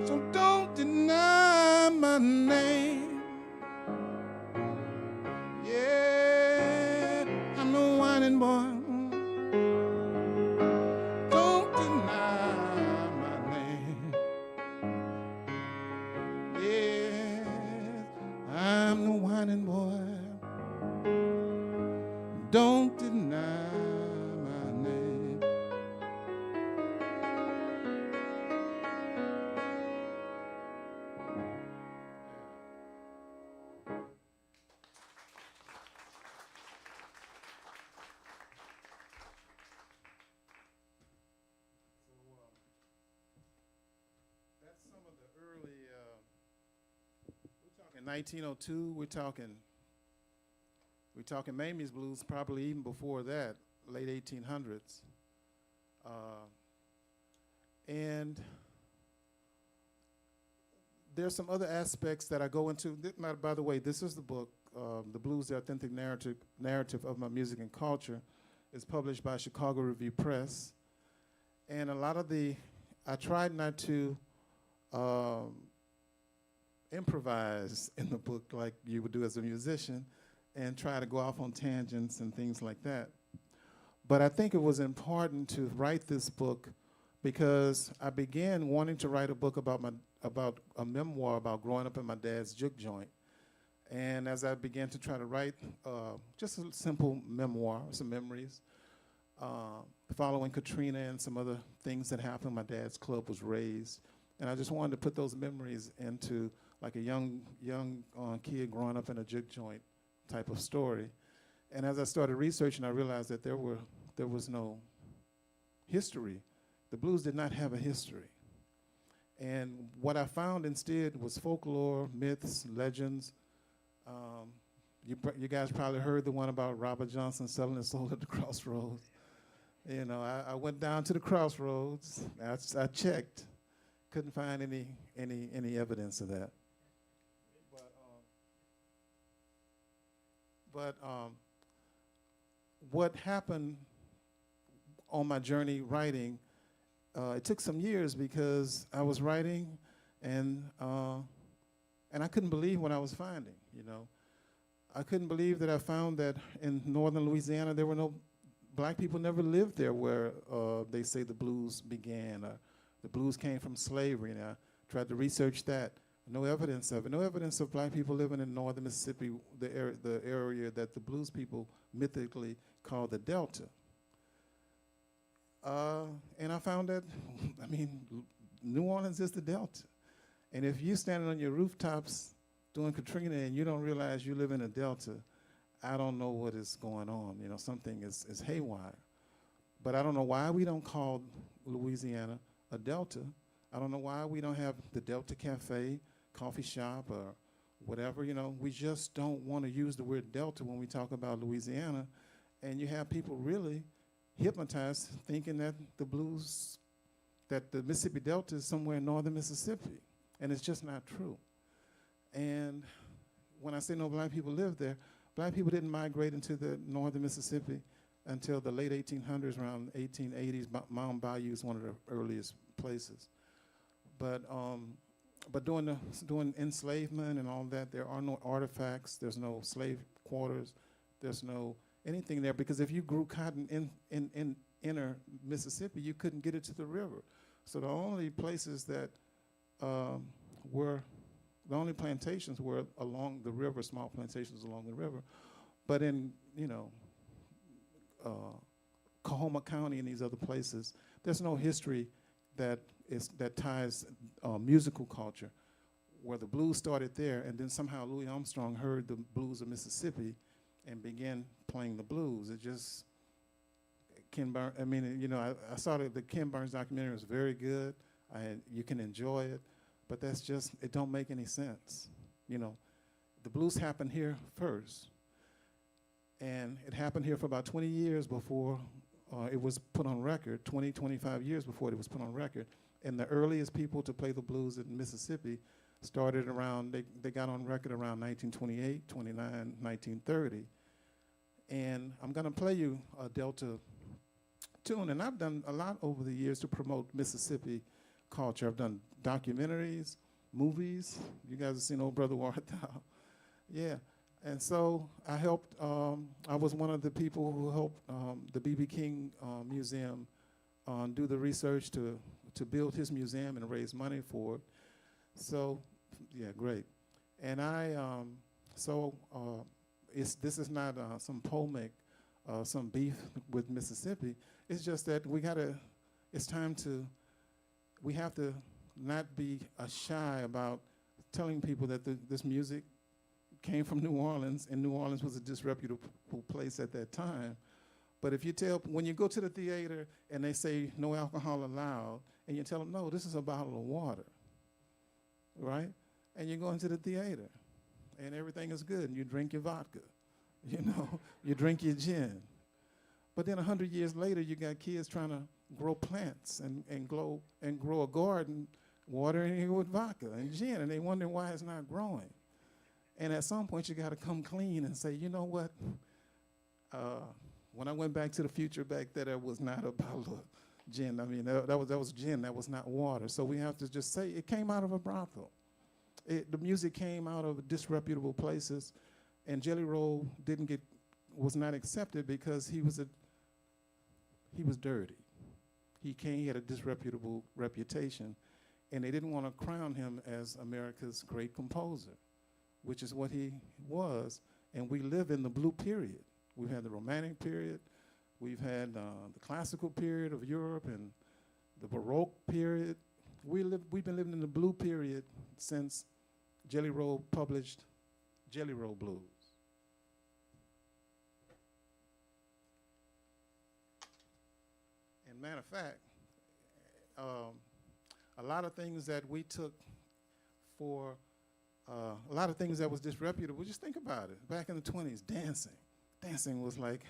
so don't deny my name. Yeah, I'm the whining boy, don't deny my name. Yeah, I'm the whining boy, don't deny my name. That's some of the early, we're talking 1902, we're talking Mamie's Blues, probably even before that, late 1800s. And there's some other aspects that I go into. By the way, this is the book, The Blues, The Authentic Narrative of My Music and Culture. It's published by Chicago Review Press. And a lot of I tried not to improvise in the book like you would do as a musician and try to go off on tangents and things like that. But I think it was important to write this book because I began wanting to write a book about a memoir about growing up in my dad's juke joint. And as I began to try to write just a simple memoir, some memories, following Katrina and some other things that happened, my dad's club was raised. And I just wanted to put those memories into like a young kid growing up in a juke joint type of story. And as I started researching, I realized that there was no history. The blues did not have a history. And what I found instead was folklore, myths, legends. You guys probably heard the one about Robert Johnson selling his soul at the crossroads. You know, I went down to the crossroads. I checked, couldn't find any evidence of that. But what happened on my journey writing, it took some years because I was writing and I couldn't believe what I was finding, you know. I couldn't believe that I found that in northern Louisiana there were no black people never lived there where they say the blues began. The blues came from slavery, and I tried to research that. No evidence of it. No evidence of black people living in northern Mississippi, the area that the blues people mythically call the Delta. And I found that, I mean, New Orleans is the Delta. And if you're standing on your rooftops doing Katrina and you don't realize you live in a Delta, I don't know what is going on. You know, something is haywire. But I don't know why we don't call Louisiana a Delta. I don't know why we don't have the Delta Cafe, coffee shop, or whatever. You know, we just don't want to use the word Delta when we talk about Louisiana. And you have people really hypnotized thinking that the blues, that the Mississippi Delta is somewhere in northern Mississippi. And it's just not true. And when I say no black people live there, black people didn't migrate into the northern Mississippi until the late 1800s, around 1880s. Mound Bayou is one of the earliest places. But during enslavement and all that, there are no artifacts. There's no slave quarters. There's no anything there, because if you grew cotton in inner Mississippi, you couldn't get it to the river. So the only places that the only plantations were along the river, small plantations along the river. But in, you know, Coahoma County and these other places, there's no history that ties musical culture, where the blues started there, and then somehow Louis Armstrong heard the blues of Mississippi and began playing the blues. It just, Ken Burns, I mean, you know, I saw the Ken Burns documentary was very good. You can enjoy it, but that's just, it don't make any sense. You know, the blues happened here first, and it happened here for about 20 years before it was put on record, 20, 25 years before it was put on record. And the earliest people to play the blues in Mississippi started around, they got on record around 1928, 29, 1930. And I'm gonna play you a Delta tune, and I've done a lot over the years to promote Mississippi culture. I've done documentaries, movies. You guys have seen Old Brother Warthau. Yeah, and so I helped, I was one of the people who helped the B.B. King Museum do the research to build his museum and raise money for it. So, yeah, great. And this is not some polemic, some beef with Mississippi. It's just that we have to not be shy about telling people that this music came from New Orleans, and New Orleans was a disreputable place at that time. But if you when you go to the theater and they say no alcohol allowed, and you tell them, no, this is a bottle of water, right? And you go into the theater, and everything is good, and you drink your vodka, you know, you drink your gin. But then 100 years later, you got kids trying to grow plants and grow a garden, watering it with vodka and gin, and they wonder why it's not growing. And at some point, you got to come clean and say, you know what? When I went back to the future back there, that was not a bottle of gin. I mean, that was gin. That was not water. So we have to just say it came out of a brothel. The music came out of disreputable places, and Jelly Roll was not accepted because he was dirty. He had a disreputable reputation, and they didn't want to crown him as America's great composer, which is what he was. And we live in the blue period. We've had the Romantic period, we've had the classical period of Europe, and the Baroque period. We've been living in the blue period since Jelly Roll published Jelly Roll Blues. And matter of fact, a lot of things that we took for, a lot of things that was disreputable, just think about it. Back in the 20s, dancing. Dancing was like,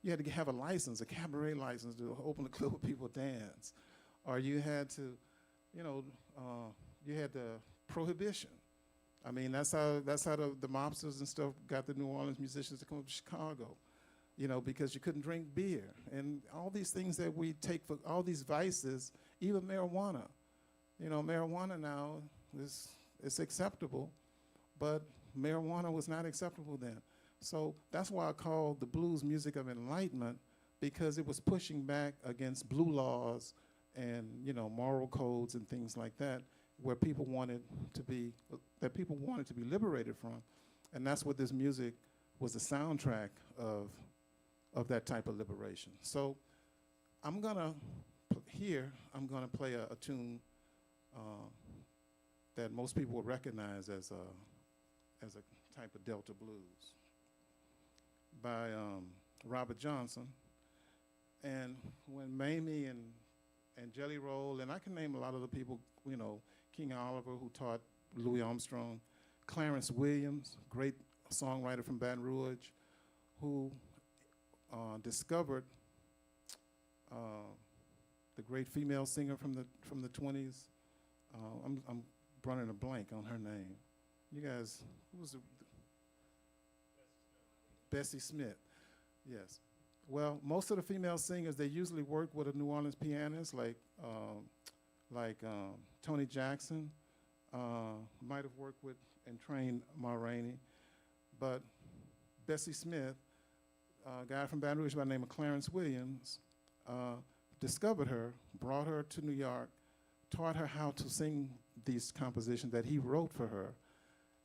you had to have a license, a cabaret license to open the club where people dance. Or you had to, you know, you had the prohibition. I mean, that's how the mobsters and stuff got the New Orleans musicians to come up to Chicago, you know, because you couldn't drink beer. And all these things that we take for, all these vices, even marijuana. You know, marijuana now it's acceptable, but marijuana was not acceptable then. So that's why I call the blues music of enlightenment, because it was pushing back against blue laws and, you know, moral codes and things like that, where people wanted to be, that people wanted to be liberated from. And that's what this music was, the soundtrack of that type of liberation. So I'm gonna, I'm gonna play a tune that most people will recognize as a type of Delta blues by Robert Johnson. And when Mamie and Jelly Roll, and I can name a lot of the people, you know, King Oliver, who taught Louis Armstrong, Clarence Williams, great songwriter from Baton Rouge, who discovered the great female singer from the 20s. I'm running a blank on her name. You guys, who was it? Bessie Smith. Yes. Well, most of the female singers, they usually work with a New Orleans pianist, like Tony Jackson. Might have worked with and trained Ma Rainey. But Bessie Smith, a guy from Baton Rouge by the name of Clarence Williams, discovered her, brought her to New York, taught her how to sing these compositions that he wrote for her.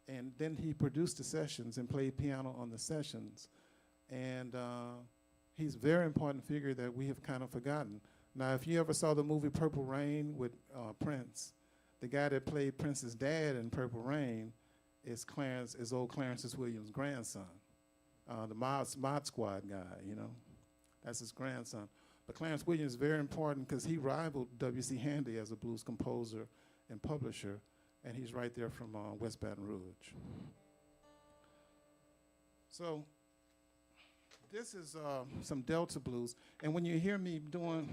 And then he produced the sessions and played piano on the sessions. And he's a very important figure that we have kind of forgotten. Now, if you ever saw the movie Purple Rain with Prince, the guy that played Prince's dad in Purple Rain is old Clarence Williams' grandson, the Mod Squad guy, you know. That's his grandson. But Clarence Williams is very important because he rivaled W.C. Handy as a blues composer and publisher, and he's right there from West Baton Rouge. So this is some Delta blues, and when you hear me doing,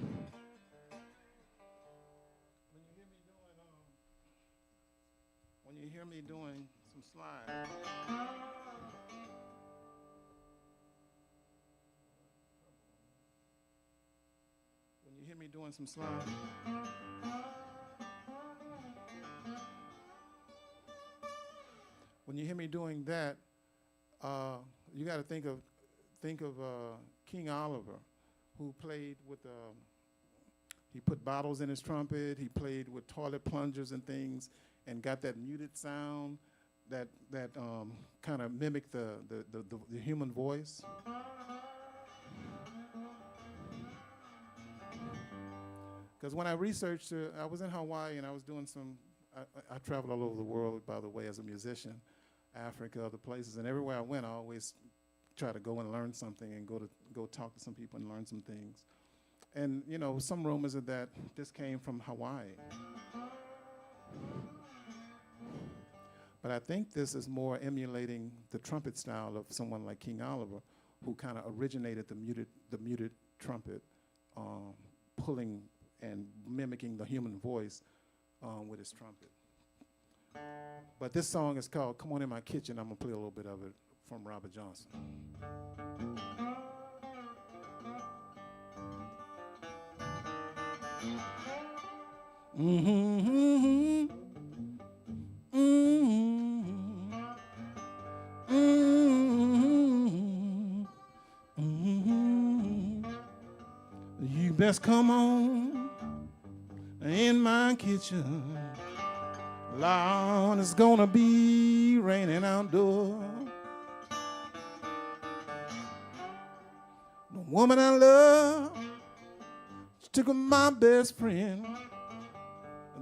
some slides. When you hear me doing some slides. When you hear me doing that, you got to think of King Oliver, who played with, he put bottles in his trumpet, he played with toilet plungers and things, and got that muted sound that kind of mimicked the human voice. Because when I researched, I was in Hawaii and I was doing I traveled all over the world, by the way, as a musician, Africa, other places, and everywhere I went, I always try to go and learn something and go talk to some people and learn some things. And, you know, some rumors are that this came from Hawaii. But I think this is more emulating the trumpet style of someone like King Oliver, who kind of originated the muted trumpet, pulling and mimicking the human voice with his trumpet. But this song is called Come On In My Kitchen. I'm going to play a little bit of it from Robert Johnson. You best come on in my kitchen. Lord, it's gonna be raining outdoors. The woman I love, she took my best friend.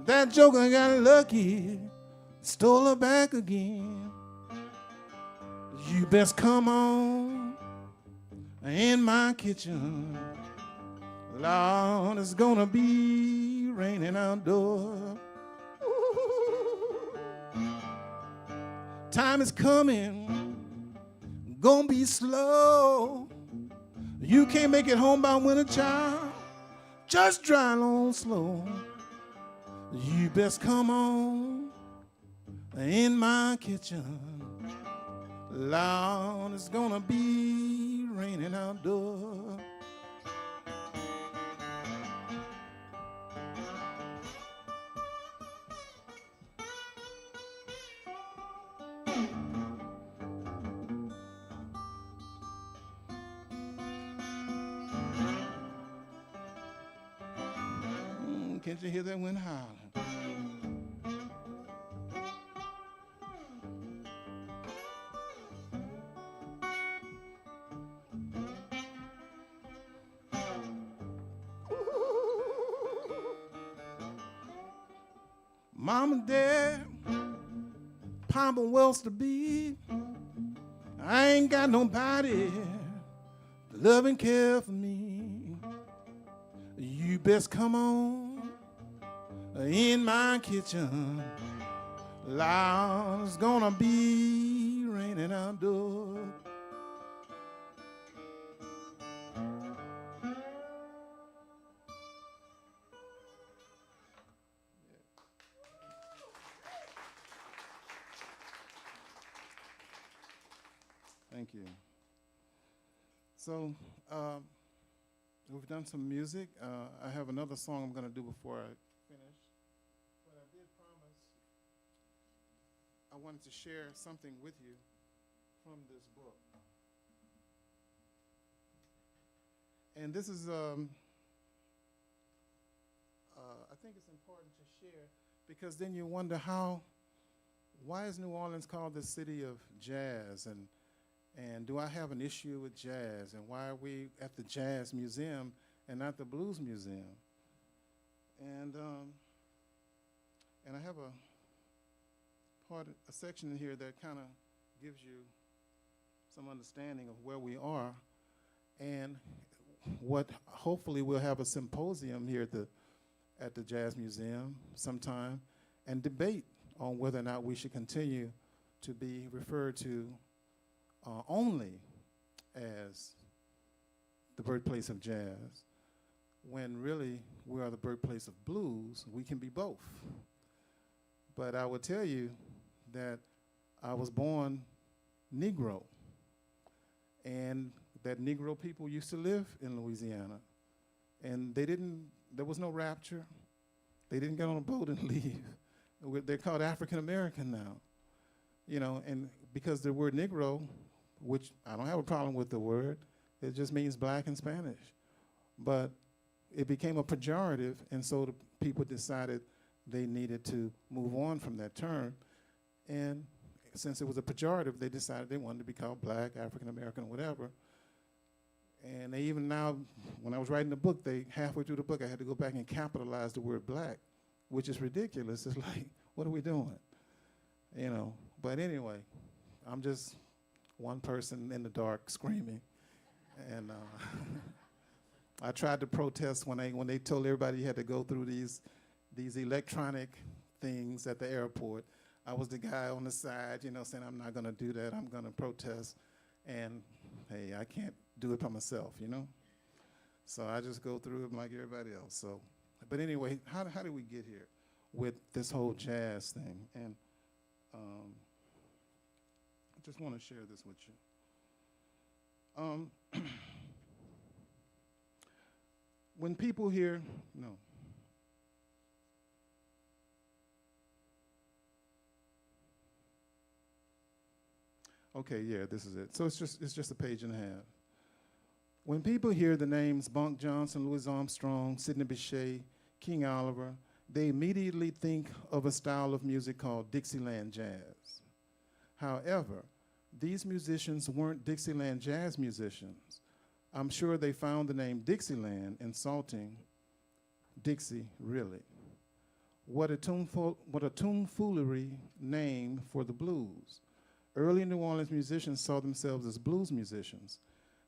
That joker got lucky, stole her back again. You best come on in my kitchen. Lord, it's gonna be raining outdoors. Time is coming, gonna be slow. You can't make it home by winter, child. Just drive on slow. You best come on in my kitchen. Lord, it's gonna be raining outdoors. can't you hear that wind howling? Mom and Dad, Papa Wells to be. I ain't got nobody to love and care for me. You best come on in my kitchen. Loud, it's gonna be raining outdoors. Thank you. So we've done some music. I have another song I'm going to do before I finish. But I did promise I wanted to share something with you from this book. And this is, I think it's important to share because then you wonder why is New Orleans called the city of jazz? And do I have an issue with jazz? And why are we at the Jazz Museum and not the Blues Museum? And I have a section in here that kind of gives you some understanding of where we are, and what hopefully we'll have a symposium here at the Jazz Museum sometime, and debate on whether or not we should continue to be referred to only as the birthplace of jazz, when really we are the birthplace of blues. We can be both. But I will tell you that I was born Negro, and that Negro people used to live in Louisiana, and there was no rapture. They didn't get on a boat and leave. They're called African American now, and because the word Negro, which I don't have a problem with the word, it just means black in Spanish. But it became a pejorative, and so the people decided they needed to move on from that term. And since it was a pejorative, they decided they wanted to be called black, African American, whatever. And they even now, when I was writing the book, halfway through the book, I had to go back and capitalize the word black, which is ridiculous. It's like, what are we doing? But anyway, I'm just one person in the dark screaming. And I tried to protest when they told everybody you had to go through these electronic things at the airport. I was the guy on the side, saying I'm not going to do that. I'm going to protest. And, hey, I can't do it by myself, So I just go through it like everybody else. So, but anyway, how did we get here with this whole jazz thing? And I just want to share this with you. When people hear, no. Okay, yeah, this is it. So it's just a page and a half. When people hear the names Bunk Johnson, Louis Armstrong, Sidney Bechet, King Oliver, they immediately think of a style of music called Dixieland jazz. However, these musicians weren't Dixieland jazz musicians. I'm sure they found the name Dixieland insulting. Dixie, really. What a tomfoolery name for the blues. Early New Orleans musicians saw themselves as blues musicians.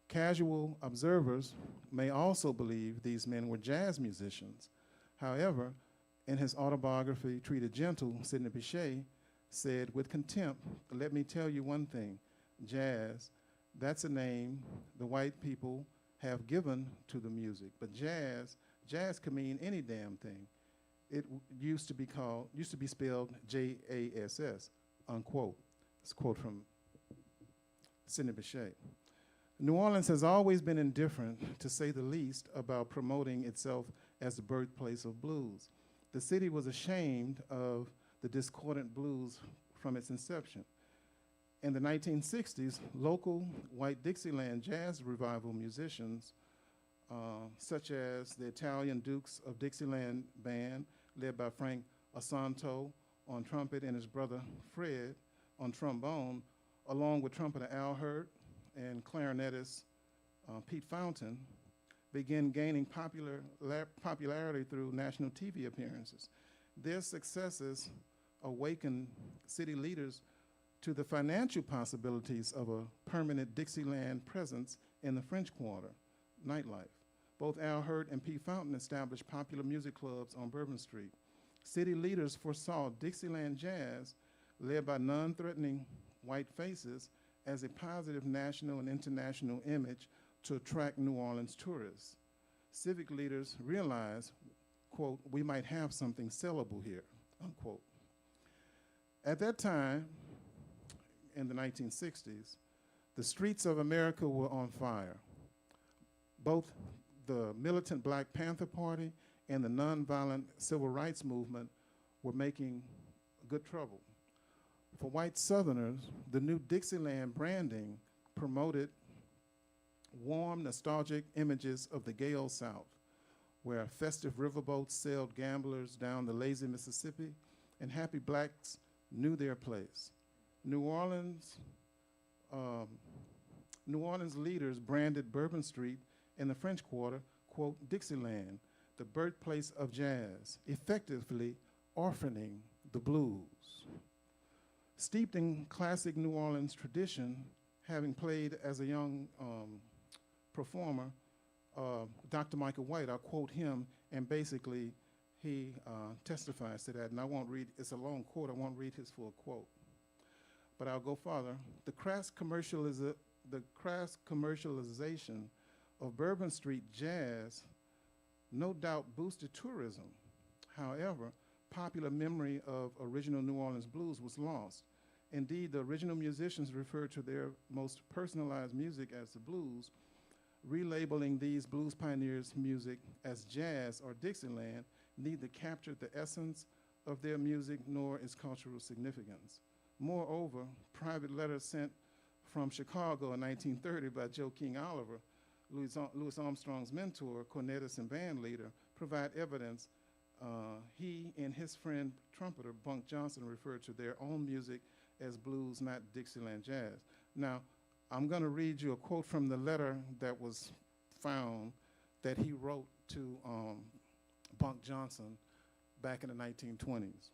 Casual observers may also believe these men were jazz musicians. However, in his autobiography, Treated Gentle, Sidney Bechet said with contempt, "Let me tell you one thing, jazz, that's a name the white people have given to the music. But jazz could mean any damn thing. It used to be spelled J-A-S-S," unquote. It's a quote from Sidney Bechet. New Orleans has always been indifferent, to say the least, about promoting itself as the birthplace of blues. The city was ashamed of the discordant blues from its inception. In the 1960s, local white Dixieland jazz revival musicians such as the Italian Dukes of Dixieland Band, led by Frank Asanto on trumpet and his brother Fred on trombone, along with trumpeter Al Hurt and clarinetist Pete Fountain, began gaining popularity through national TV appearances. Their successes awakened city leaders to the financial possibilities of a permanent Dixieland presence in the French Quarter nightlife. Both Al Hurt and Pete Fountain established popular music clubs on Bourbon Street. City leaders foresaw Dixieland jazz, led by non-threatening white faces, as a positive national and international image to attract New Orleans tourists. Civic leaders realized, quote, we might have something sellable here, unquote. At that time, in the 1960s, the streets of America were on fire. Both the militant Black Panther Party and the nonviolent civil rights movement were making good trouble. For white Southerners, the new Dixieland branding promoted warm, nostalgic images of the gay old South, where festive riverboats sailed gamblers down the lazy Mississippi, and happy blacks knew their place. New Orleans leaders branded Bourbon Street in the French Quarter, quote, Dixieland, the birthplace of jazz, effectively orphaning the blues. Steeped in classic New Orleans tradition, having played as a young performer, Dr. Michael White, I'll quote him, and basically he testifies to that, and I won't read, it's a long quote, I won't read his full quote. But I'll go farther. The crass commercialization of Bourbon Street jazz no doubt boosted tourism. However, popular memory of original New Orleans blues was lost. Indeed, the original musicians referred to their most personalized music as the blues, relabeling these blues pioneers' music as jazz or Dixieland neither captured the essence of their music nor its cultural significance. Moreover, private letters sent from Chicago in 1930 by Joe King Oliver, Louis Armstrong's mentor, cornetist, and band leader, provide evidence he and his friend trumpeter Bunk Johnson referred to their own music as blues, not Dixieland jazz. Now, I'm going to read you a quote from the letter that was found that he wrote to Bunk Johnson back in the 1920s.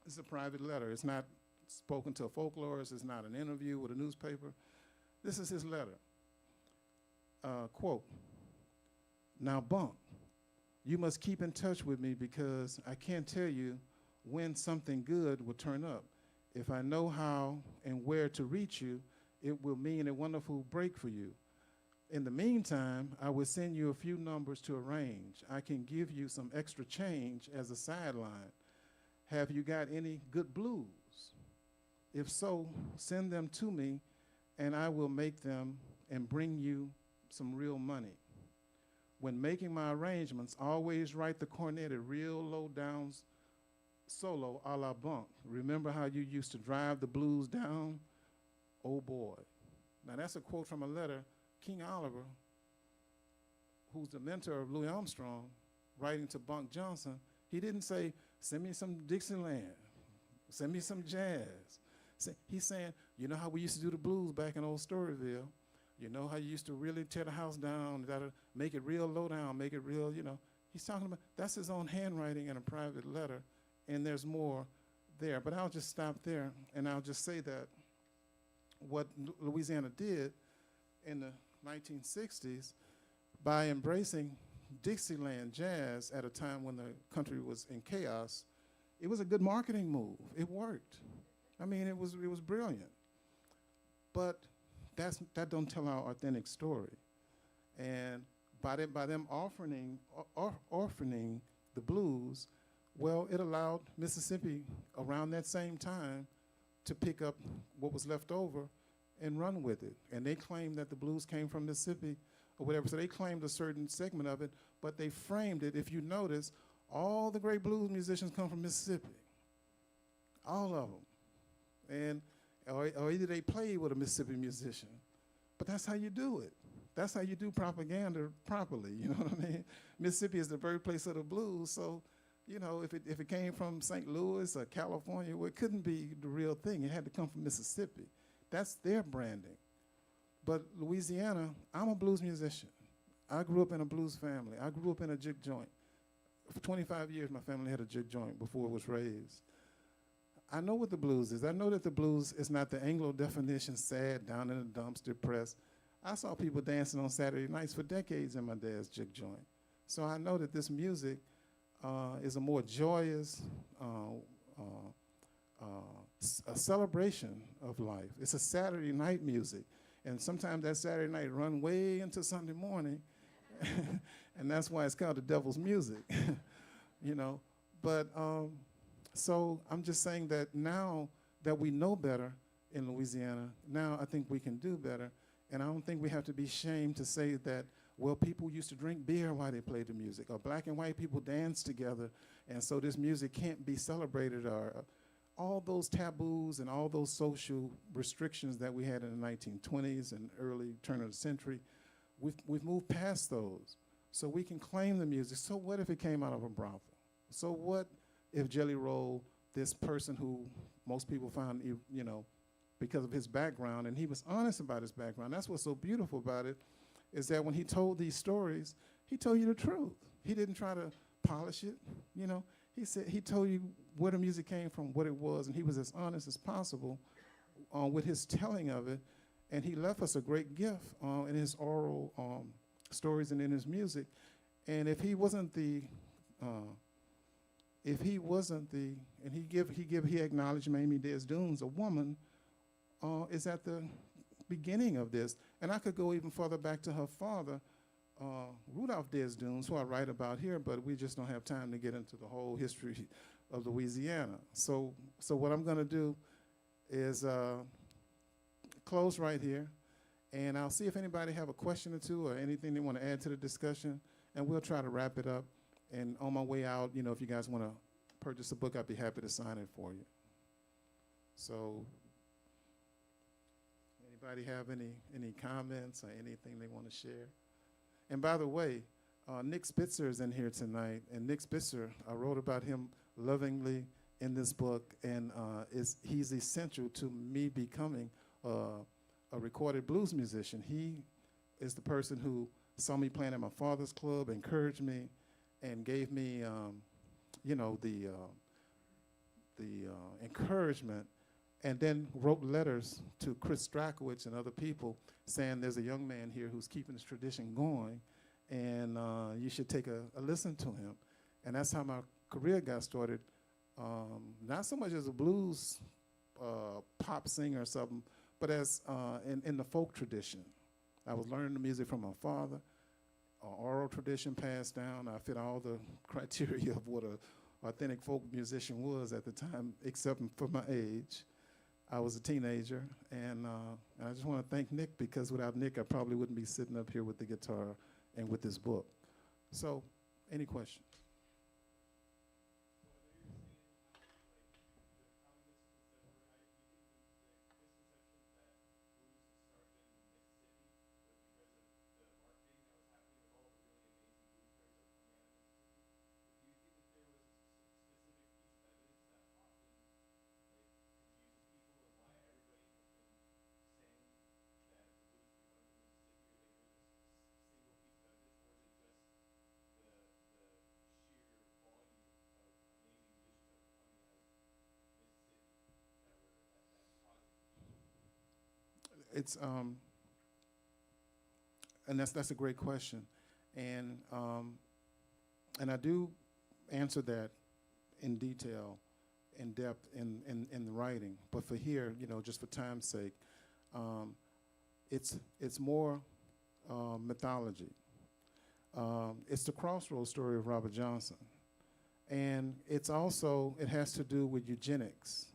It's a private letter. It's not spoken to a folklorist. It's not an interview with a newspaper. This is his letter. Quote, now, Bunk, you must keep in touch with me because I can't tell you when something good will turn up. If I know how and where to reach you, it will mean a wonderful break for you. In the meantime, I will send you a few numbers to arrange. I can give you some extra change as a sideline. Have you got any good blues? If so, send them to me and I will make them and bring you some real money. When making my arrangements, always write the cornet a real low down solo a la Bunk. Remember how you used to drive the blues down? Oh boy. Now that's a quote from a letter King Oliver, who's the mentor of Louis Armstrong, writing to Bunk Johnson. He didn't say, send me some Dixieland, send me some jazz. He's saying, you know how we used to do the blues back in old Storyville? You know how you used to really tear the house down, make it real low down, make it real, you know. He's talking about, that's his own handwriting in a private letter, and there's more there. But I'll just stop there, and I'll just say that what Louisiana did in the 1960s by embracing Dixieland jazz at a time when the country was in chaos, it was a good marketing move. It worked. I mean, it was brilliant. But that don't tell our authentic story. And by them orphaning the blues, well, it allowed Mississippi around that same time to pick up what was left over and run with it. And they claimed that the blues came from Mississippi or whatever, so they claimed a certain segment of it, but they framed it, if you notice, all the great blues musicians come from Mississippi, all of them. And or either they played with a Mississippi musician, but that's how you do it. That's how you do propaganda properly. You know what I mean? Mississippi is the birthplace of the blues, so you know if it came from St. Louis or California, well, it couldn't be the real thing. It had to come from Mississippi. That's their branding. But Louisiana, I'm a blues musician. I grew up in a blues family. I grew up in a jig joint. For 25 years, my family had a jig joint before it was raised. I know what the blues is. I know that the blues is not the Anglo definition, sad, down in the dumps, depressed. I saw people dancing on Saturday nights for decades in my dad's jig joint. So I know that this music is a more joyous, a celebration of life. It's a Saturday night music. And sometimes that Saturday night run way into Sunday morning. And that's why it's called the devil's music, you know. But so I'm just saying that now that we know better in Louisiana, now I think we can do better. And I don't think we have to be ashamed to say that, well, people used to drink beer while they played the music, or black and white people danced together, and so this music can't be celebrated, or all those taboos and all those social restrictions that we had in the 1920s and early turn of the century, we've moved past those. So we can claim the music. So what if it came out of a brothel? So what if Jelly Roll, this person who most people found, you know, because of his background, and he was honest about his background. That's what's so beautiful about it, is that when he told these stories, he told you the truth. He didn't try to polish it, you know. He told you where the music came from, what it was, and he was as honest as possible with his telling of it. And he left us a great gift in his oral stories and in his music. And if he wasn't the, and he acknowledged Mamie Des Dunes, a woman, is at the beginning of this. And I could go even further back to her father, Rudolph Des Dunes, who I write about here, but we just don't have time to get into the whole history of Louisiana. So what I'm gonna do is close right here, and I'll see if anybody have a question or two or anything they want to add to the discussion, and we'll try to wrap it up. And on my way out, you know, if you guys want to purchase a book, I'd be happy to sign it for you. So anybody have any comments or anything they want to share? And by the way, Nick Spitzer is in here tonight, and Nick Spitzer, I wrote about him lovingly in this book, and he's essential to me becoming a recorded blues musician. He is the person who saw me playing at my father's club, encouraged me, and gave me, you know, the encouragement, and then wrote letters to Chris Strakowitz and other people saying there's a young man here who's keeping this tradition going, and you should take a listen to him. And that's how my career got started, not so much as a blues pop singer or something, but as in the folk tradition. I was learning the music from my father, oral tradition passed down. I fit all the criteria of what an authentic folk musician was at the time, except for my age. I was a teenager, and I just want to thank Nick, because without Nick, I probably wouldn't be sitting up here with the guitar and with this book. So, any questions? It's and that's a great question, and I do answer that in detail, in depth in the writing. But for here, you know, just for time's sake, it's more mythology. It's the crossroads story of Robert Johnson, and it's also, it has to do with eugenics.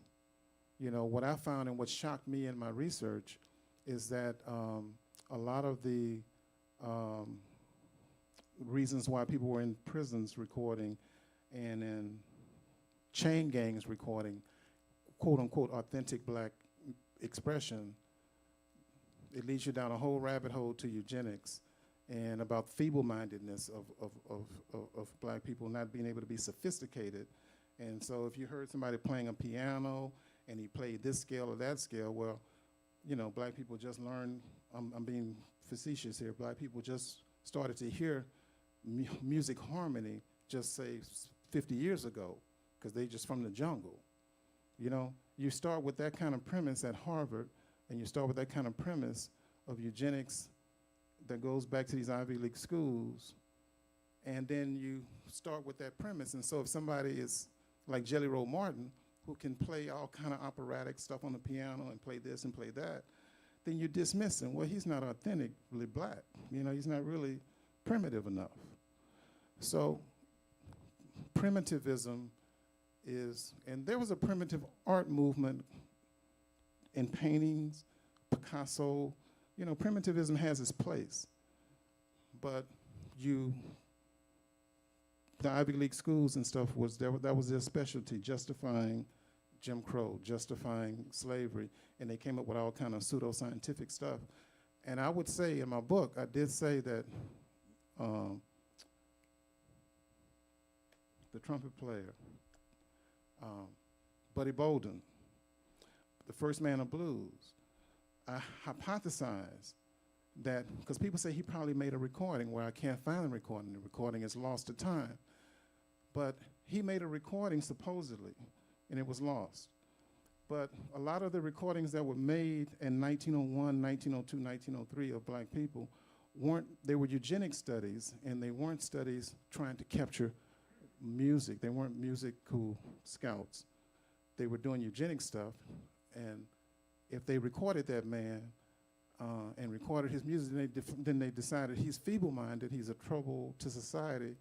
You know, what I found and what shocked me in my research is that a lot of the reasons why people were in prisons recording and in chain gangs recording quote unquote authentic black expression, it leads you down a whole rabbit hole to eugenics and about feeble-mindedness of black people not being able to be sophisticated. And so if you heard somebody playing a piano and he played this scale or that scale, well, you know, black people just learned, I'm being facetious here, black people just started to hear music harmony just say 50 years ago, because they just from the jungle. You know, you start with that kind of premise at Harvard, and you start with that kind of premise of eugenics that goes back to these Ivy League schools, and then you start with that premise. And so if somebody is like Jelly Roll Martin, who can play all kind of operatic stuff on the piano and play this and play that, then you dismiss him. Well, he's not authentically black. You know, he's not really primitive enough. So primitivism is, and there was a primitive art movement in paintings, Picasso. You know, primitivism has its place, but the Ivy League schools and stuff that was their specialty, justifying Jim Crow, justifying slavery, and they came up with all kind of pseudoscientific stuff. And I would say in my book, I did say that the trumpet player, Buddy Bolden, the first man of blues, I hypothesized that, because people say he probably made a recording where I can't find the recording is lost to time. But he made a recording supposedly, and it was lost. But a lot of the recordings that were made in 1901, 1902, 1903 of black people they were eugenic studies, and they weren't studies trying to capture music. They weren't musical scouts. They were doing eugenic stuff, and if they recorded that man and recorded his music, then they decided he's feeble-minded, he's a trouble to society,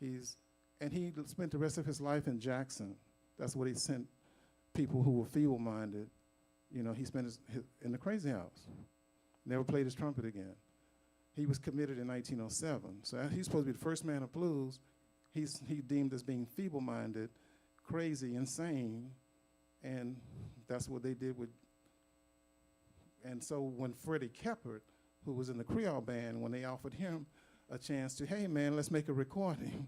and he spent the rest of his life in Jackson. That's what he sent people who were feeble-minded. You know, he spent in the crazy house. Never played his trumpet again. He was committed in 1907. So he's supposed to be the first man of blues. He deemed as being feeble-minded, crazy, insane, and that's what they did with. And so when Freddie Keppert, who was in the Creole band, when they offered him a chance to, hey man, let's make a recording,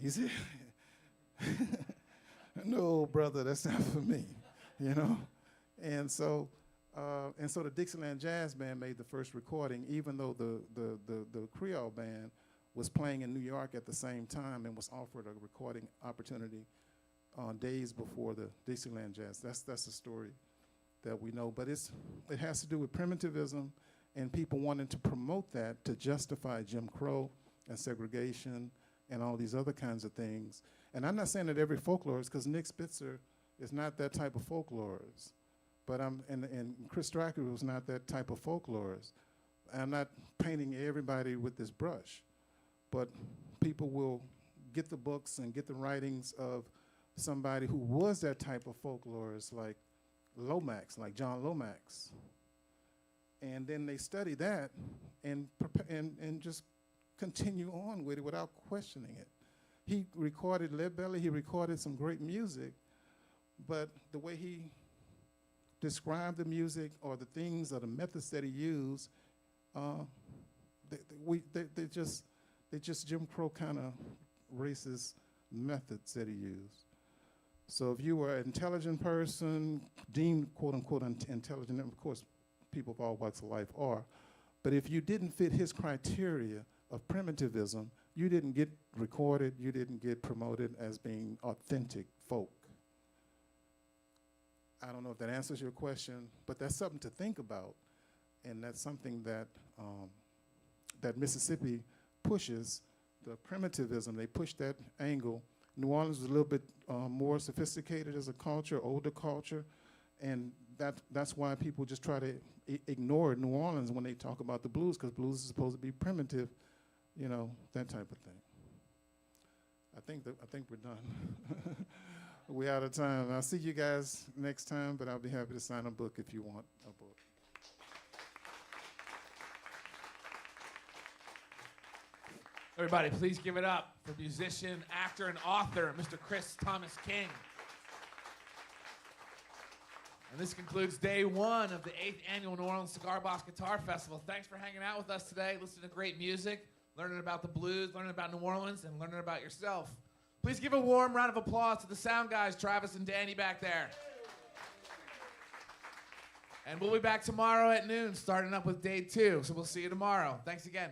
he said, no, brother, that's not for me, you know? And so the Dixieland Jazz Band made the first recording, even though the Creole band was playing in New York at the same time and was offered a recording opportunity days before the Dixieland Jazz. That's the story that we know. But it has to do with primitivism and people wanting to promote that to justify Jim Crow and segregation and all these other kinds of things. And I'm not saying that every folklorist, because Nick Spitzer is not that type of folklorist. But and Chris Stryker was not that type of folklorist. I'm not painting everybody with this brush, but people will get the books and get the writings of somebody who was that type of folklorist, like Lomax, like John Lomax. And then they study that and just continue on with it without questioning it. He recorded Lead Belly, he recorded some great music, but the way he described the music or the things or the methods that he used, they just Jim Crow kind of racist methods that he used. So if you were an intelligent person, deemed quote unquote intelligent, and of course people of all walks of life are, but if you didn't fit his criteria of primitivism, you didn't get recorded, you didn't get promoted as being authentic folk. I don't know if that answers your question, but that's something to think about, and that's something that that Mississippi pushes, the primitivism. They push that angle. New Orleans was a little bit more sophisticated as a culture, older culture, and that's why people just try to ignore New Orleans when they talk about the blues, because blues is supposed to be primitive, you know, that type of thing. I think we're done. We're out of time. I'll see you guys next time, but I'll be happy to sign a book if you want a book. Everybody, please give it up for musician, actor, and author, Mr. Chris Thomas King. And this concludes day 1 of the 8th annual New Orleans Cigar Box Guitar Festival. Thanks for hanging out with us today, listening to great music, learning about the blues, learning about New Orleans, and learning about yourself. Please give a warm round of applause to the sound guys, Travis and Danny back there. And we'll be back tomorrow at noon, starting up with day 2. So we'll see you tomorrow. Thanks again.